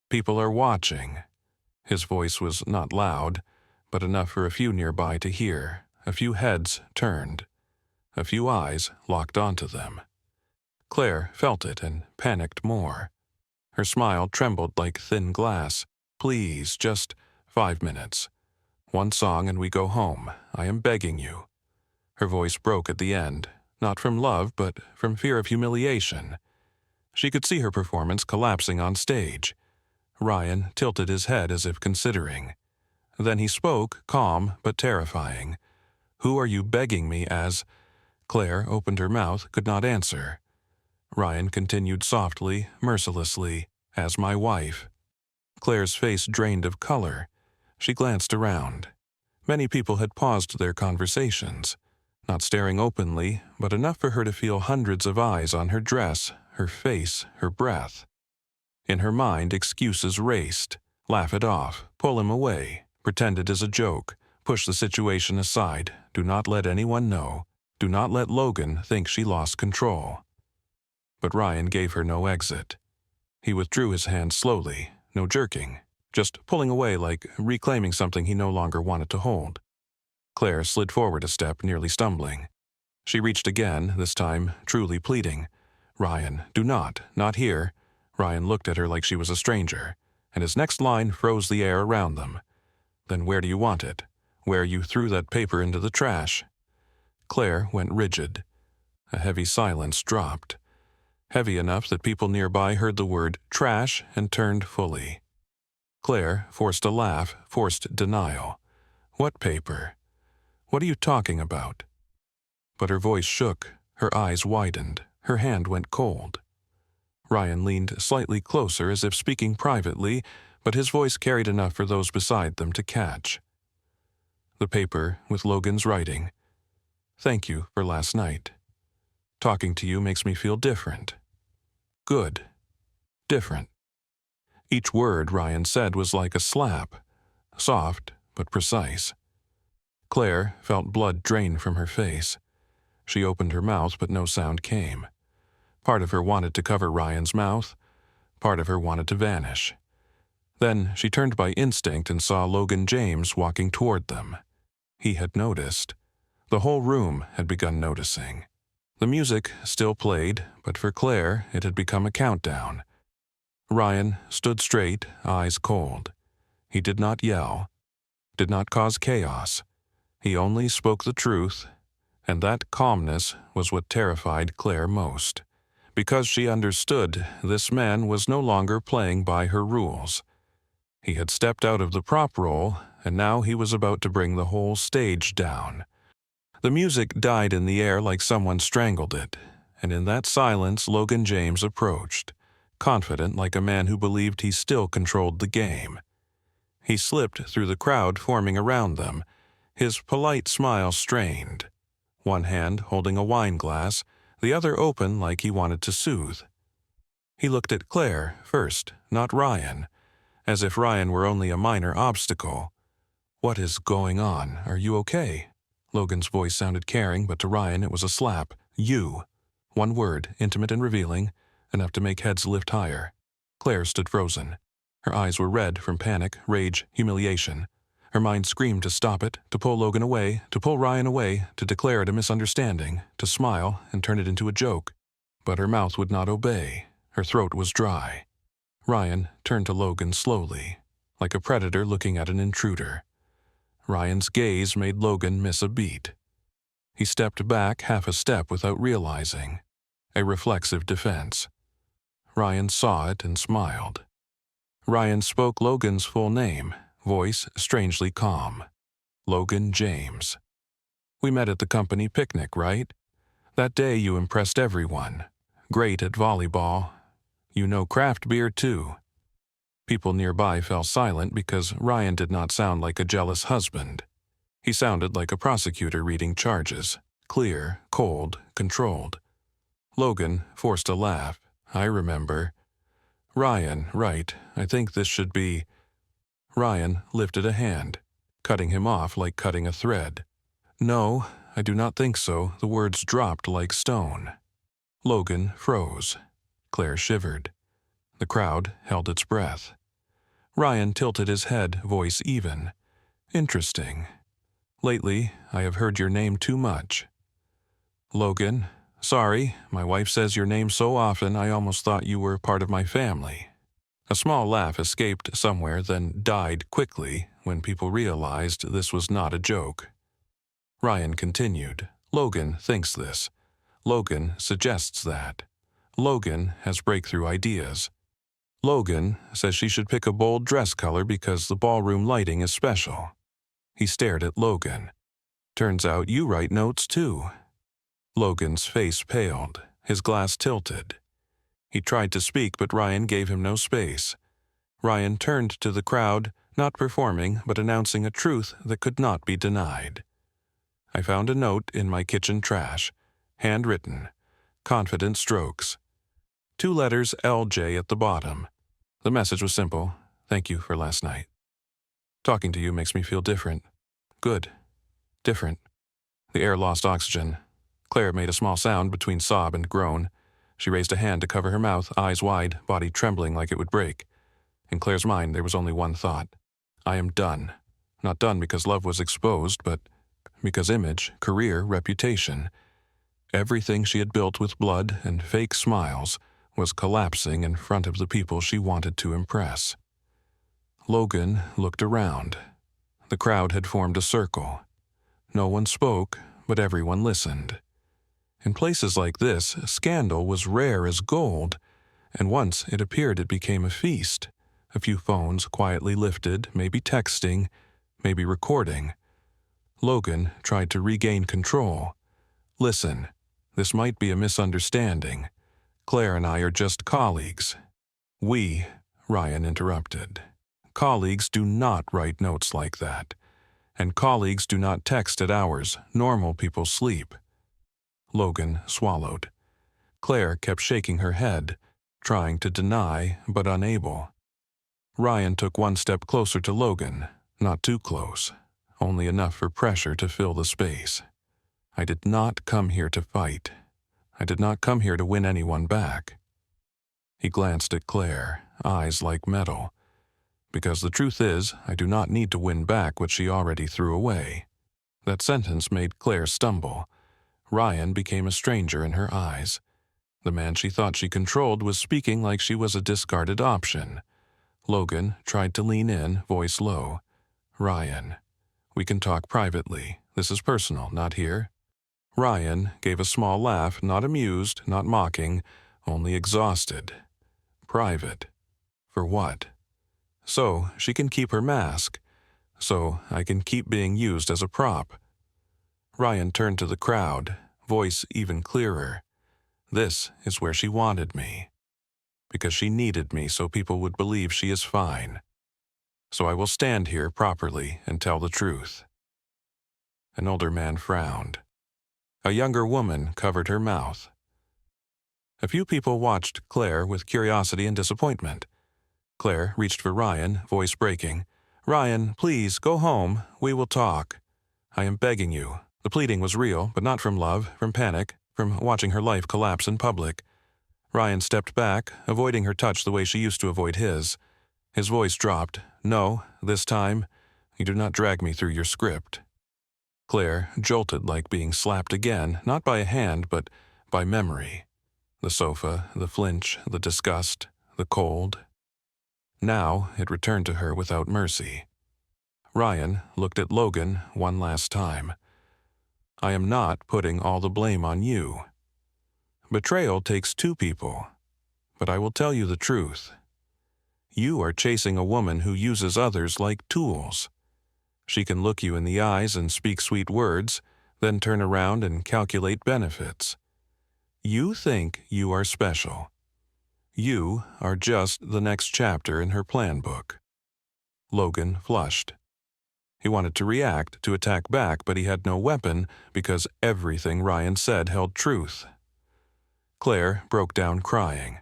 "People are watching." His voice was not loud, but enough for a few nearby to hear. A few heads turned. A few eyes locked onto them. Claire felt it and panicked more. Her smile trembled like thin glass. "Please, just 5 minutes. One song and we go home. I am begging you." Her voice broke at the end, not from love, but from fear of humiliation. She could see her performance collapsing on stage. Ryan tilted his head as if considering. Then he spoke, calm but terrifying. "Who are you begging me as?" Claire opened her mouth, could not answer. Ryan continued softly, mercilessly, "As my wife." Claire's face drained of color. She glanced around. Many people had paused their conversations, not staring openly, but enough for her to feel hundreds of eyes on her dress, her face, her breath. In her mind, excuses raced. Laugh it off, pull him away, pretend it is a joke, push the situation aside, do not let anyone know, do not let Logan think she lost control. But Ryan gave her no exit. He withdrew his hand slowly, no jerking, just pulling away like reclaiming something he no longer wanted to hold. Claire slid forward a step, nearly stumbling. She reached again, this time truly pleading. "Ryan, do not here." Ryan looked at her like she was a stranger, and his next line froze the air around them. "Then where do you want it? Where you threw that paper into the trash?" Claire went rigid. A heavy silence dropped. Heavy enough that people nearby heard the word trash and turned fully. Claire forced a laugh, forced denial. "What paper? What are you talking about?" But her voice shook, Her eyes widened. Her hand went cold. Ryan leaned slightly closer as if speaking privately, but his voice carried enough for those beside them to catch. The paper with Logan's writing. Thank you for last night. Talking to you makes me feel different. Good. Different. Each word Ryan said was like a slap, soft but precise. Claire felt blood drain from her face. She opened her mouth, but no sound came. Part of her wanted to cover Ryan's mouth. Part of her wanted to vanish. Then she turned by instinct and saw Logan James walking toward them. He had noticed. The whole room had begun noticing. The music still played, but for Claire it had become a countdown. Ryan stood straight, eyes cold. He did not yell, did not cause chaos. He only spoke the truth, and that calmness was what terrified Claire most, because she understood this man was no longer playing by her rules. He had stepped out of the prop role, and now he was about to bring the whole stage down. The music died in the air like someone strangled it, and in that silence Logan James approached, confident like a man who believed he still controlled the game. He slipped through the crowd forming around them, his polite smile strained, one hand holding a wine glass, the other open like he wanted to soothe. He looked at Claire first, not Ryan, as if Ryan were only a minor obstacle. What is going on? Are you okay? Logan's voice sounded caring, but to Ryan it was a slap. You. One word, intimate and revealing, enough to make heads lift higher. Claire stood frozen. Her eyes were red from panic, rage, humiliation. Her mind screamed to stop it, to pull Logan away, to pull Ryan away, to declare it a misunderstanding, to smile and turn it into a joke. But her mouth would not obey. Her throat was dry. Ryan turned to Logan slowly, like a predator looking at an intruder. Ryan's gaze made Logan miss a beat. He stepped back half a step without realizing. A reflexive defense. Ryan saw it and smiled. Ryan spoke Logan's full name, voice strangely calm. Logan James. We met at the company picnic, right? That day you impressed everyone. Great at volleyball. You know craft beer, too. People nearby fell silent because Ryan did not sound like a jealous husband. He sounded like a prosecutor reading charges, clear, cold, controlled. Logan forced a laugh. I remember. Ryan, right, I think this should be. Ryan lifted a hand, cutting him off like cutting a thread. No, I do not think so. The words dropped like stone. Logan froze. Claire shivered. The crowd held its breath. Ryan tilted his head, voice even. Interesting. Lately, I have heard your name too much. Logan, sorry, my wife says your name so often I almost thought you were part of my family. A small laugh escaped somewhere, then died quickly when people realized this was not a joke. Ryan continued. Logan thinks this. Logan suggests that. Logan has breakthrough ideas. Logan says she should pick a bold dress color because the ballroom lighting is special. He stared at Logan. Turns out you write notes too. Logan's face paled, his glass tilted. He tried to speak, but Ryan gave him no space. Ryan turned to the crowd, not performing, but announcing a truth that could not be denied. I found a note in my kitchen trash, handwritten, confident strokes. 2 letters LJ at the bottom. The message was simple. Thank you for last night. Talking to you makes me feel different. Good. Different. The air lost oxygen. Claire made a small sound between sob and groan. She raised a hand to cover her mouth, eyes wide, body trembling like it would break. In Claire's mind, there was only one thought. I am done. Not done because love was exposed, but because image, career, reputation. Everything she had built with blood and fake smiles was collapsing in front of the people she wanted to impress. Logan looked around. The crowd had formed a circle. No one spoke, but everyone listened. In places like this, scandal was rare as gold, and once it appeared it became a feast. A few phones quietly lifted, maybe texting, maybe recording. Logan tried to regain control. Listen. This might be a misunderstanding. Claire and I are just colleagues." "We," Ryan interrupted. "Colleagues do not write notes like that. And colleagues do not text at hours normal people sleep." Logan swallowed. Claire kept shaking her head, trying to deny but unable. Ryan took one step closer to Logan, not too close, only enough for pressure to fill the space. "I did not come here to fight. I did not come here to win anyone back." He glanced at Claire, eyes like metal. "Because the truth is, I do not need to win back what she already threw away." That sentence made Claire stumble. Ryan became a stranger in her eyes. The man she thought she controlled was speaking like she was a discarded option. Logan tried to lean in, voice low. "Ryan, we can talk privately. This is personal, not here." Ryan gave a small laugh, not amused, not mocking, only exhausted. "Private? For what?" "So she can keep her mask. So I can keep being used as a prop." Ryan turned to the crowd, voice even clearer. "This is where she wanted me. Because she needed me so people would believe she is fine. So I will stand here properly and tell the truth." An older man frowned. A younger woman covered her mouth. A few people watched Claire with curiosity and disappointment. Claire reached for Ryan, voice breaking. "Ryan, please, go home. We will talk. I am begging you." The pleading was real, but not from love, from panic, from watching her life collapse in public. Ryan stepped back, avoiding her touch the way she used to avoid his. His voice dropped. "No, this time, you do not drag me through your script." Claire jolted like being slapped again, not by a hand, but by memory. The sofa, the flinch, the disgust, the cold. Now it returned to her without mercy. Ryan looked at Logan one last time. "I am not putting all the blame on you. Betrayal takes two people, but I will tell you the truth. You are chasing a woman who uses others like tools. She can look you in the eyes and speak sweet words, then turn around and calculate benefits. You think you are special. You are just the next chapter in her plan book." Logan flushed. He wanted to react, to attack back, but he had no weapon because everything Ryan said held truth. Claire broke down crying.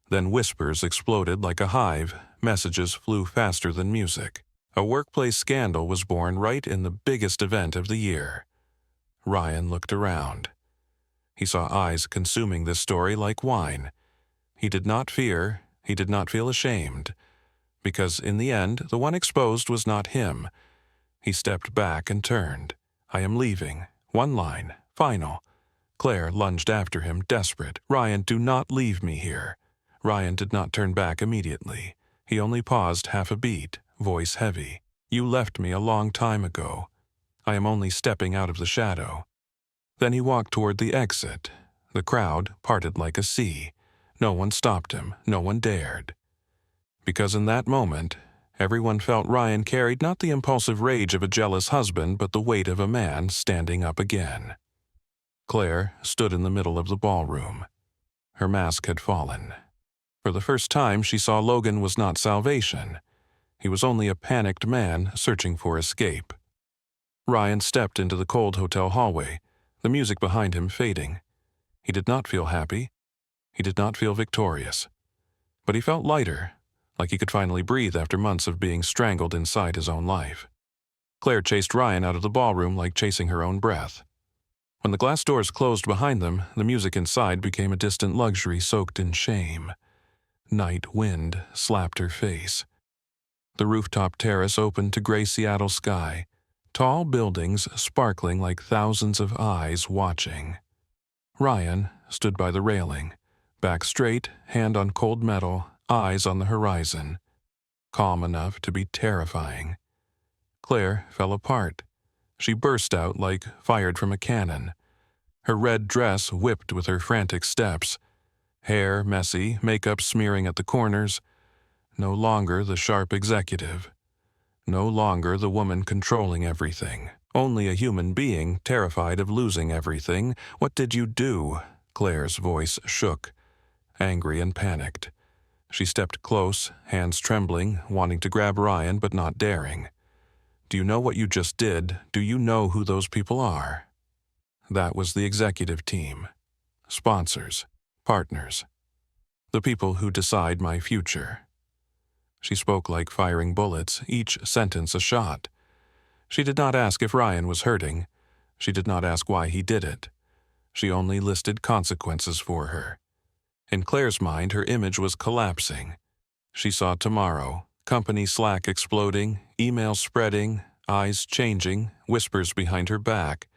Then whispers exploded like a hive, messages flew faster than music. A workplace scandal was born right in the biggest event of the year. Ryan looked around. He saw eyes consuming this story like wine. He did not fear, he did not feel ashamed, because in the end, the one exposed was not him. He stepped back and turned. "I am leaving. One line. Final." Claire lunged after him, desperate. "Ryan, do not leave me here." Ryan did not turn back immediately. He only paused half a beat, voice heavy. "You left me a long time ago. I am only stepping out of the shadow." Then he walked toward the exit. The crowd parted like a sea. No one stopped him. No one dared. Because in that moment, everyone felt Ryan carried not the impulsive rage of a jealous husband, but the weight of a man standing up again. Claire stood in the middle of the ballroom. Her mask had fallen. For the first time, she saw Logan was not salvation. He was only a panicked man searching for escape. Ryan stepped into the cold hotel hallway, the music behind him fading. He did not feel happy. He did not feel victorious. But he felt lighter, like he could finally breathe after months of being strangled inside his own life. Claire chased Ryan out of the ballroom like chasing her own breath. When the glass doors closed behind them, the music inside became a distant luxury soaked in shame. Night wind slapped her face. The rooftop terrace opened to gray Seattle sky, tall buildings sparkling like thousands of eyes watching. Ryan stood by the railing, back straight, hand on cold metal, eyes on the horizon, calm enough to be terrifying. Claire fell apart. She burst out like fired from a cannon. Her red dress whipped with her frantic steps. Hair messy, makeup smearing at the corners. No longer the sharp executive. No longer the woman controlling everything. Only a human being, terrified of losing everything. What did you do? Claire's voice shook, angry and panicked. She stepped close, hands trembling, wanting to grab Ryan but not daring. Do you know what you just did? Do you know who those people are? That was the executive team. Sponsors, partners, the people who decide my future. She spoke like firing bullets, each sentence a shot. She did not ask if Ryan was hurting. She did not ask why he did it. She only listed consequences for her. In Claire's mind, her image was collapsing. She saw tomorrow, company Slack exploding, emails spreading, eyes changing, whispers behind her back.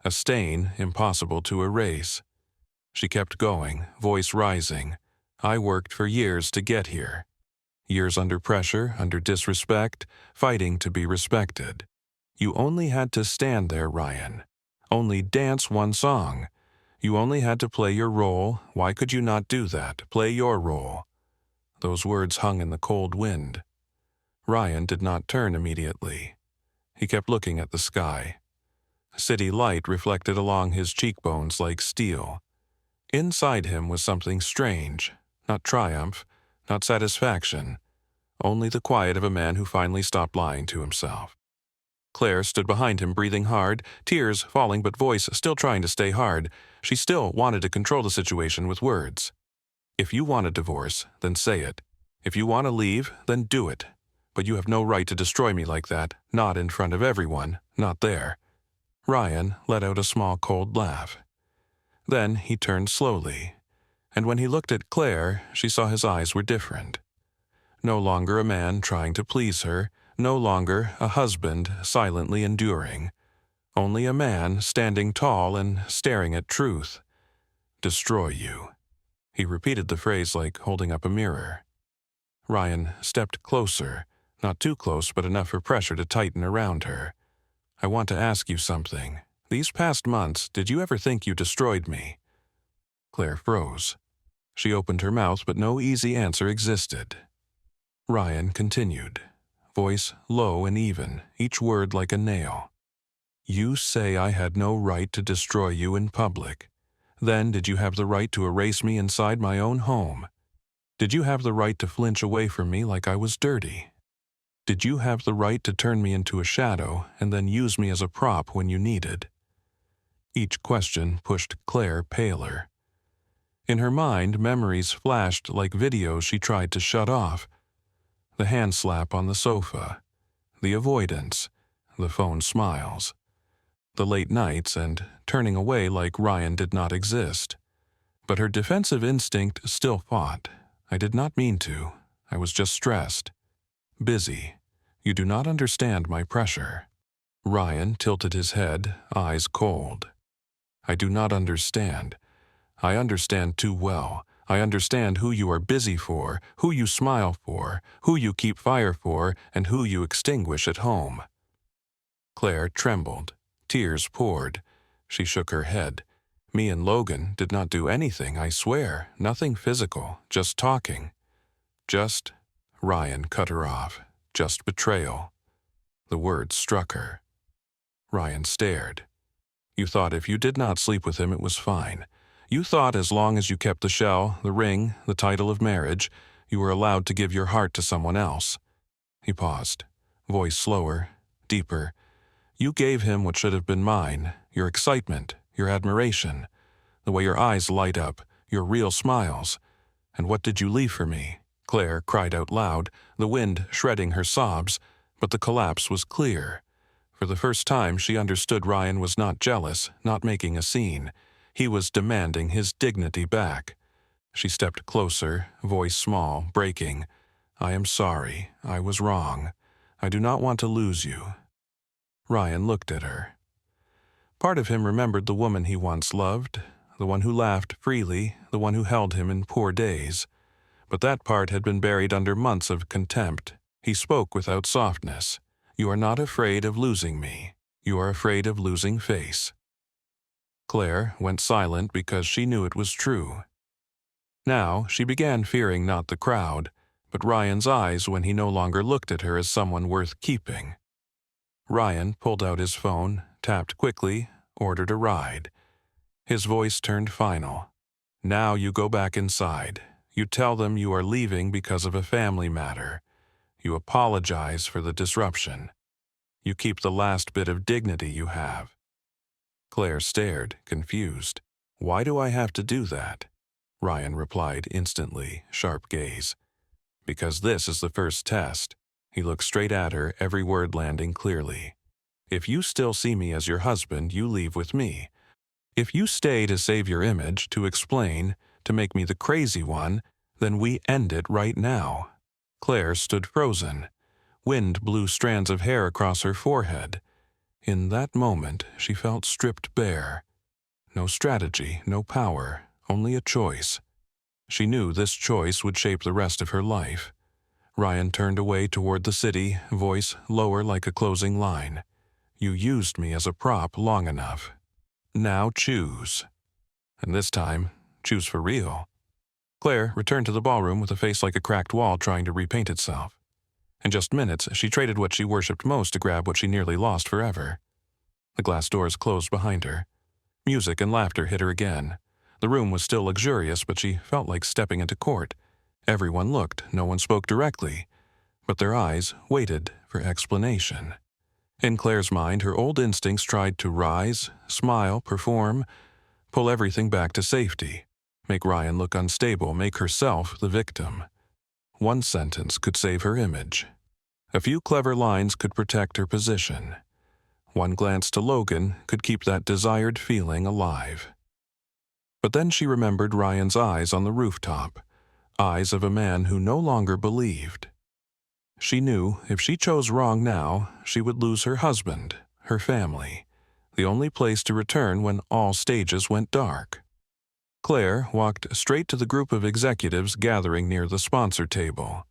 A stain impossible to erase. She kept going, voice rising. I worked for years to get here. Years under pressure, under disrespect, fighting to be respected. You only had to stand there, Ryan. Only dance one song. You only had to play your role. Why could you not do that? Play your role. Those words hung in the cold wind. Ryan did not turn immediately. He kept looking at the sky. City light reflected along his cheekbones like steel. Inside him was something strange, not triumph, not satisfaction, only the quiet of a man who finally stopped lying to himself. Claire stood behind him, breathing hard, tears falling but voice still trying to stay hard. She still wanted to control the situation with words. If you want a divorce, then say it. If you want to leave, then do it. But you have no right to destroy me like that, not in front of everyone, not there. Ryan let out a small cold laugh. Then he turned slowly, and when he looked at Claire, she saw his eyes were different. No longer a man trying to please her, no longer a husband silently enduring. Only a man standing tall and staring at truth. Destroy you. He repeated the phrase like holding up a mirror. Ryan stepped closer, not too close but enough for pressure to tighten around her. I want to ask you something. These past months, did you ever think you destroyed me? Claire froze. She opened her mouth but no easy answer existed. Ryan continued, voice low and even, each word like a nail. You say I had no right to destroy you in public. Then did you have the right to erase me inside my own home? Did you have the right to flinch away from me like I was dirty? Did you have the right to turn me into a shadow and then use me as a prop when you needed? Each question pushed Claire paler. In her mind, memories flashed like videos she tried to shut off. The hand slap on the sofa, the avoidance, the phone smiles, the late nights and turning away like Ryan did not exist. But her defensive instinct still fought. I did not mean to. I was just stressed. Busy. You do not understand my pressure. Ryan tilted his head, eyes cold. I do not understand. I understand too well. I understand who you are busy for, who you smile for, who you keep fire for, and who you extinguish at home. Claire trembled. Tears poured. She shook her head. Me and Logan did not do anything, I swear. Nothing physical, just talking. Just, Ryan cut her off. Just betrayal. The words struck her. Ryan stared. You thought if you did not sleep with him it was fine. You thought as long as you kept the shell, the ring, the title of marriage, you were allowed to give your heart to someone else. He paused, voice slower, deeper. You gave him what should have been mine, your excitement, your admiration, the way your eyes light up, your real smiles. And what did you leave for me? Claire cried out loud, the wind shredding her sobs, but the collapse was clear. For the first time she understood Ryan was not jealous, not making a scene. He was demanding his dignity back. She stepped closer, voice small, breaking. I am sorry. I was wrong. I do not want to lose you. Ryan looked at her. Part of him remembered the woman he once loved, the one who laughed freely, the one who held him in poor days. But that part had been buried under months of contempt. He spoke without softness. You are not afraid of losing me. You are afraid of losing face. Claire went silent because she knew it was true. Now she began fearing not the crowd, but Ryan's eyes when he no longer looked at her as someone worth keeping. Ryan pulled out his phone, tapped quickly, ordered a ride. His voice turned final. "Now you go back inside. You tell them you are leaving because of a family matter. You apologize for the disruption. You keep the last bit of dignity you have." Claire stared, confused. "Why do I have to do that?" Ryan replied instantly, sharp gaze. "Because this is the first test." He looked straight at her, every word landing clearly. "If you still see me as your husband, you leave with me. If you stay to save your image, to explain, to make me the crazy one, then we end it right now." Claire stood frozen. Wind blew strands of hair across her forehead. In that moment, she felt stripped bare. No strategy, no power, only a choice. She knew this choice would shape the rest of her life. Ryan turned away toward the city, voice lower like a closing line. "You used me as a prop long enough. Now choose. And this time, choose for real." Claire returned to the ballroom with a face like a cracked wall trying to repaint itself. In just minutes, she traded what she worshipped most to grab what she nearly lost forever. The glass doors closed behind her. Music and laughter hit her again. The room was still luxurious, but she felt like stepping into court. Everyone looked, no one spoke directly, but their eyes waited for explanation. In Claire's mind, her old instincts tried to rise, smile, perform, pull everything back to safety, make Ryan look unstable, make herself the victim. One sentence could save her image. A few clever lines could protect her position. One glance to Logan could keep that desired feeling alive. But then she remembered Ryan's eyes on the rooftop, eyes of a man who no longer believed. She knew if she chose wrong now, she would lose her husband, her family, the only place to return when all stages went dark. Claire walked straight to the group of executives gathering near the sponsor table.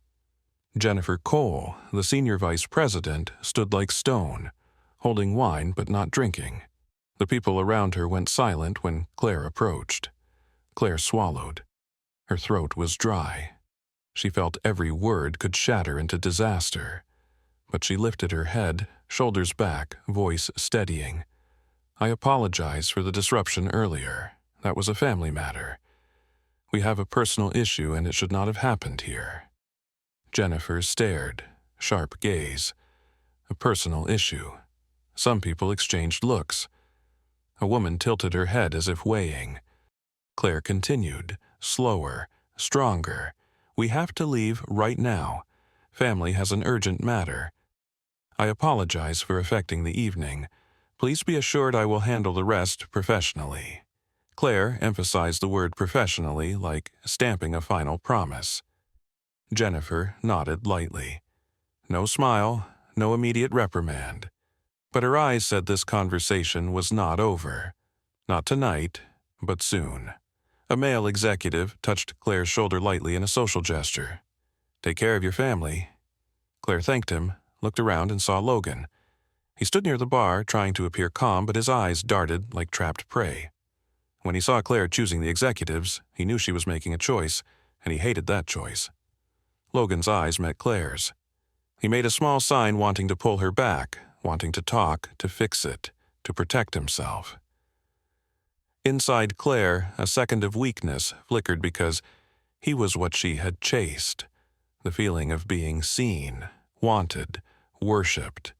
Jennifer Cole, the senior vice president, stood like stone, holding wine but not drinking. The people around her went silent when Claire approached. Claire swallowed. Her throat was dry. She felt every word could shatter into disaster. But she lifted her head, shoulders back, voice steadying. "I apologize for the disruption earlier. That was a family matter. We have a personal issue and it should not have happened here." Jennifer stared, sharp gaze. A personal issue. Some people exchanged looks. A woman tilted her head as if weighing. Claire continued, slower, stronger. "We have to leave right now. Family has an urgent matter. I apologize for affecting the evening. Please be assured I will handle the rest professionally." Claire emphasized the word professionally, like stamping a final promise. Jennifer nodded lightly. No smile, no immediate reprimand. But her eyes said this conversation was not over. Not tonight, but soon. A male executive touched Claire's shoulder lightly in a social gesture. "Take care of your family." Claire thanked him, looked around and saw Logan. He stood near the bar, trying to appear calm, but his eyes darted like trapped prey. When he saw Claire choosing the executives, he knew she was making a choice, and he hated that choice. Logan's eyes met Claire's. He made a small sign wanting to pull her back, wanting to talk, to fix it, to protect himself. Inside Claire, a second of weakness flickered because he was what she had chased. The feeling of being seen, wanted, worshipped.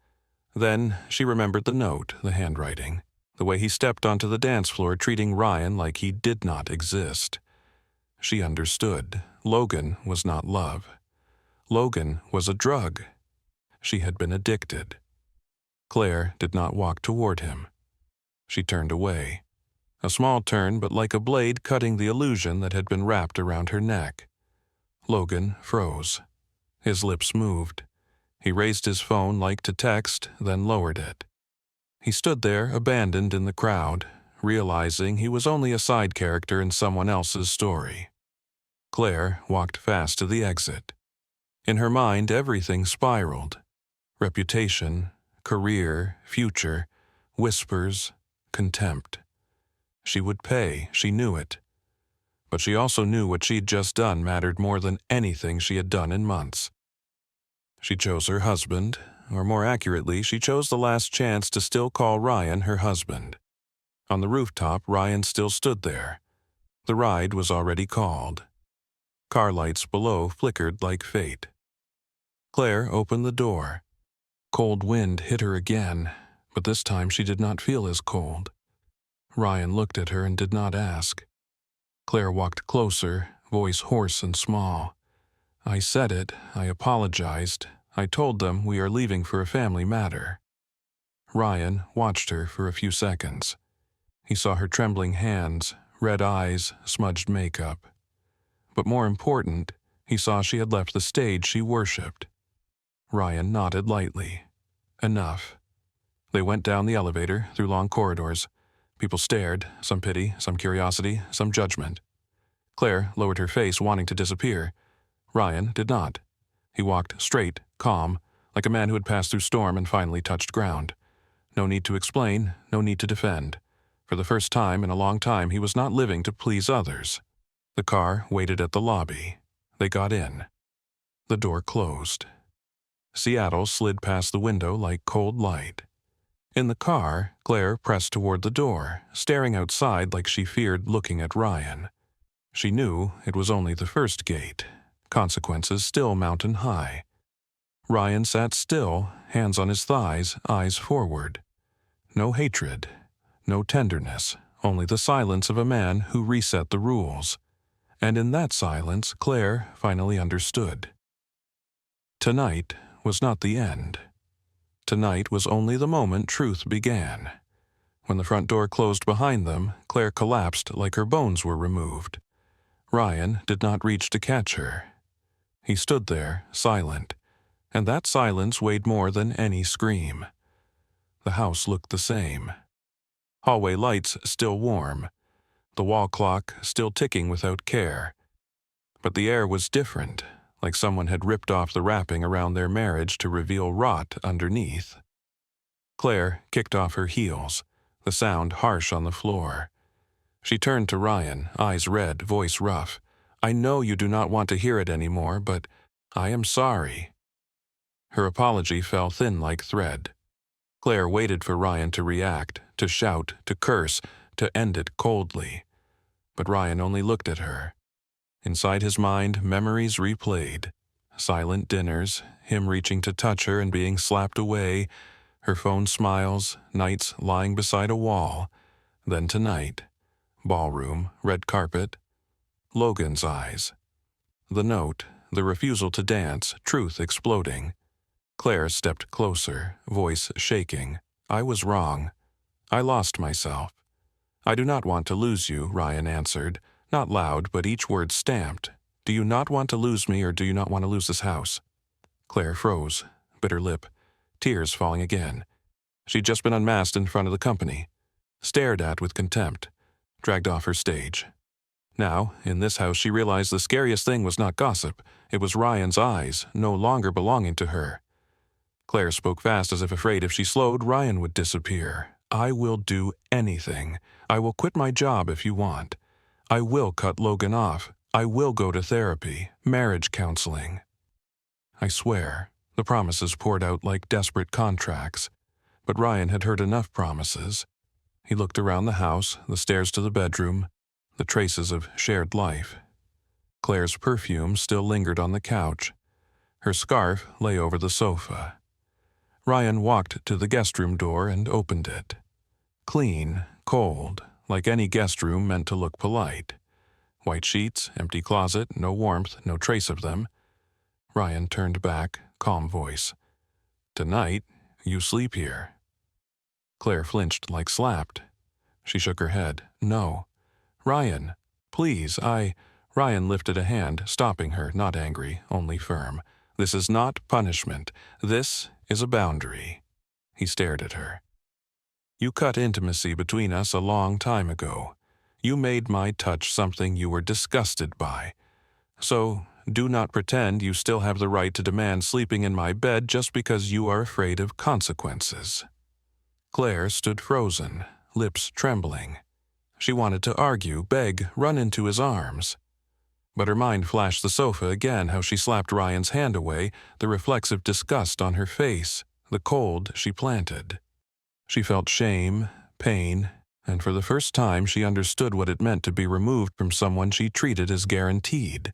Then she remembered the note, the handwriting, the way he stepped onto the dance floor treating Ryan like he did not exist. She understood. Logan was not love. Logan was a drug. She had been addicted. Claire did not walk toward him. She turned away. A small turn, but like a blade cutting the illusion that had been wrapped around her neck. Logan froze. His lips moved. He raised his phone like to text, then lowered it. He stood there, abandoned in the crowd, realizing he was only a side character in someone else's story. Claire walked fast to the exit. In her mind, everything spiraled. Reputation, career, future, whispers, contempt. She would pay, she knew it. But she also knew what she'd just done mattered more than anything she had done in months. She chose her husband, or more accurately, she chose the last chance to still call Ryan her husband. On the rooftop, Ryan still stood there. The ride was already called. Car lights below flickered like fate. Claire opened the door. Cold wind hit her again, but this time she did not feel as cold. Ryan looked at her and did not ask. Claire walked closer, voice hoarse and small. "I said it. I apologized. I told them we are leaving for a family matter." Ryan watched her for a few seconds. He saw her trembling hands, red eyes, smudged makeup. But more important, he saw she had left the stage she worshipped. Ryan nodded lightly. Enough. They went down the elevator, through long corridors. People stared, some pity, some curiosity, some judgment. Claire lowered her face, wanting to disappear. Ryan did not. He walked straight, calm, like a man who had passed through storm and finally touched ground. No need to explain, no need to defend. For the first time in a long time, he was not living to please others. The car waited at the lobby. They got in. The door closed. Seattle slid past the window like cold light. In the car, Claire pressed toward the door, staring outside like she feared looking at Ryan. She knew it was only the first gate, consequences still mountain high. Ryan sat still, hands on his thighs, eyes forward. No hatred, no tenderness, only the silence of a man who reset the rules. And in that silence, Claire finally understood. Tonight was not the end. Tonight was only the moment truth began. When the front door closed behind them, Claire collapsed like her bones were removed. Ryan did not reach to catch her. He stood there, silent, and that silence weighed more than any scream. The house looked the same. Hallway lights still warm. The wall clock still ticking without care. But the air was different, like someone had ripped off the wrapping around their marriage to reveal rot underneath. Claire kicked off her heels, the sound harsh on the floor. She turned to Ryan, eyes red, voice rough. "I know you do not want to hear it anymore, but I am sorry." Her apology fell thin like thread. Claire waited for Ryan to react, to shout, to curse, to end it coldly. But Ryan only looked at her. Inside his mind, memories replayed. Silent dinners, him reaching to touch her and being slapped away, her phone smiles, nights lying beside a wall. Then tonight, ballroom, red carpet, Logan's eyes. The note, the refusal to dance, truth exploding. Claire stepped closer, voice shaking. "I was wrong. I lost myself." "I do not want to lose you," Ryan answered. Not loud, but each word stamped. "Do you not want to lose me, or do you not want to lose this house?" Claire froze, bit her lip, tears falling again. She'd just been unmasked in front of the company, stared at with contempt, dragged off her stage. Now, in this house, she realized the scariest thing was not gossip. It was Ryan's eyes, no longer belonging to her. Claire spoke fast as if afraid if she slowed, Ryan would disappear. "I will do anything. I will quit my job if you want. I will cut Logan off. I will go to therapy, marriage counseling. I swear." The promises poured out like desperate contracts. But Ryan had heard enough promises. He looked around the house, the stairs to the bedroom, the traces of shared life. Claire's perfume still lingered on the couch. Her scarf lay over the sofa. Ryan walked to the guest room door and opened it. Clean, cold, like any guest room meant to look polite. White sheets, empty closet, no warmth, no trace of them. Ryan turned back, calm voice. "Tonight, you sleep here." Claire flinched like slapped. She shook her head. "No. Ryan, please, Ryan lifted a hand, stopping her, not angry, only firm. "This is not punishment. This is a boundary." He stared at her. "You cut intimacy between us a long time ago. You made my touch something you were disgusted by. So, do not pretend you still have the right to demand sleeping in my bed just because you are afraid of consequences." Claire stood frozen, lips trembling. She wanted to argue, beg, run into his arms. But her mind flashed the sofa again, how she slapped Ryan's hand away, the reflexive disgust on her face. the cold she planted. She felt shame, pain, and for the first time she understood what it meant to be removed from someone she treated as guaranteed.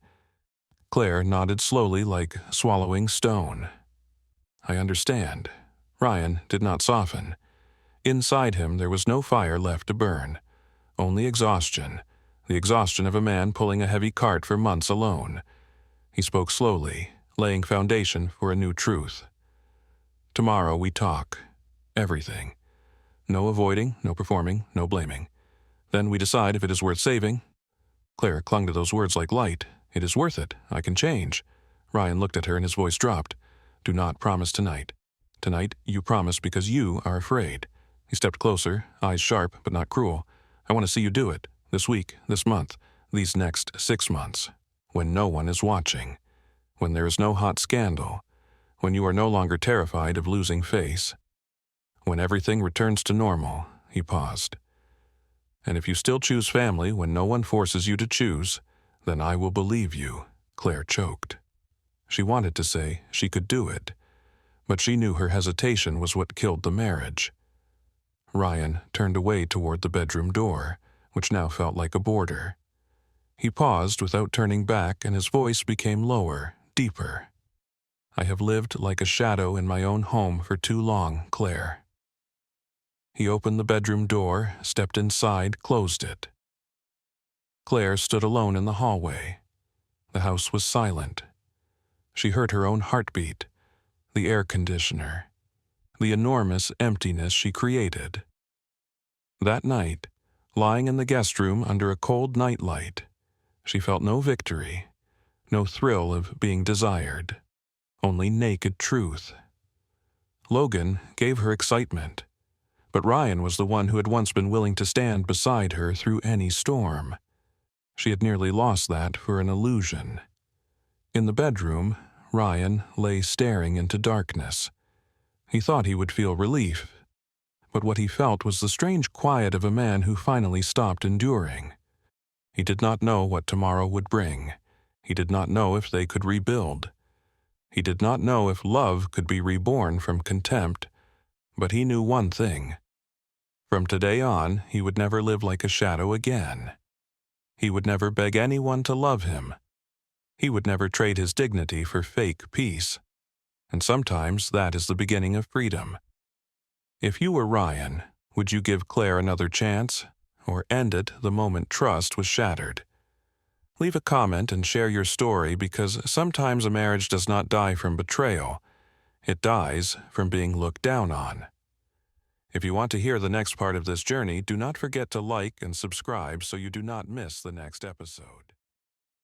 Claire nodded slowly, like swallowing stone. "I understand." Ryan did not soften. Inside him there was no fire left to burn, only exhaustion, the exhaustion of a man pulling a heavy cart for months alone. He spoke slowly, laying foundation for a new truth. "Tomorrow we talk. Everything. No avoiding, no performing, no blaming. Then we decide if it is worth saving." Claire clung to those words like light. "It is worth it. I can change." Ryan looked at her and his voice dropped. "Do not promise tonight. Tonight you promise because you are afraid." He stepped closer, eyes sharp but not cruel. "I want to see you do it. This week, this month, these next 6 months. When no one is watching. When there is no hot scandal. When you are no longer terrified of losing face. When everything returns to normal." He paused. "And if you still choose family when no one forces you to choose, then I will believe you." Claire choked. She wanted to say she could do it, but she knew her hesitation was what killed the marriage. Ryan turned away toward the bedroom door, which now felt like a border. He paused without turning back, and his voice became lower, deeper. "I have lived like a shadow in my own home for too long, Claire." He opened the bedroom door, stepped inside, closed it. Claire stood alone in the hallway. The house was silent. She heard her own heartbeat, the air conditioner, the enormous emptiness she created. That night, lying in the guest room under a cold nightlight, she felt no victory, no thrill of being desired, only naked truth. Logan gave her excitement, but Ryan was the one who had once been willing to stand beside her through any storm. She had nearly lost that for an illusion. In the bedroom, Ryan lay staring into darkness. He thought he would feel relief, but what he felt was the strange quiet of a man who finally stopped enduring. He did not know what tomorrow would bring. He did not know if they could rebuild. He did not know if love could be reborn from contempt, but he knew one thing. From today on, he would never live like a shadow again. He would never beg anyone to love him. He would never trade his dignity for fake peace. And sometimes that is the beginning of freedom. If you were Ryan, would you give Claire another chance, or end it the moment trust was shattered? Leave a comment and share your story, because sometimes a marriage does not die from betrayal. It dies from being looked down on. If you want to hear the next part of this journey, do not forget to like and subscribe so you do not miss the next episode.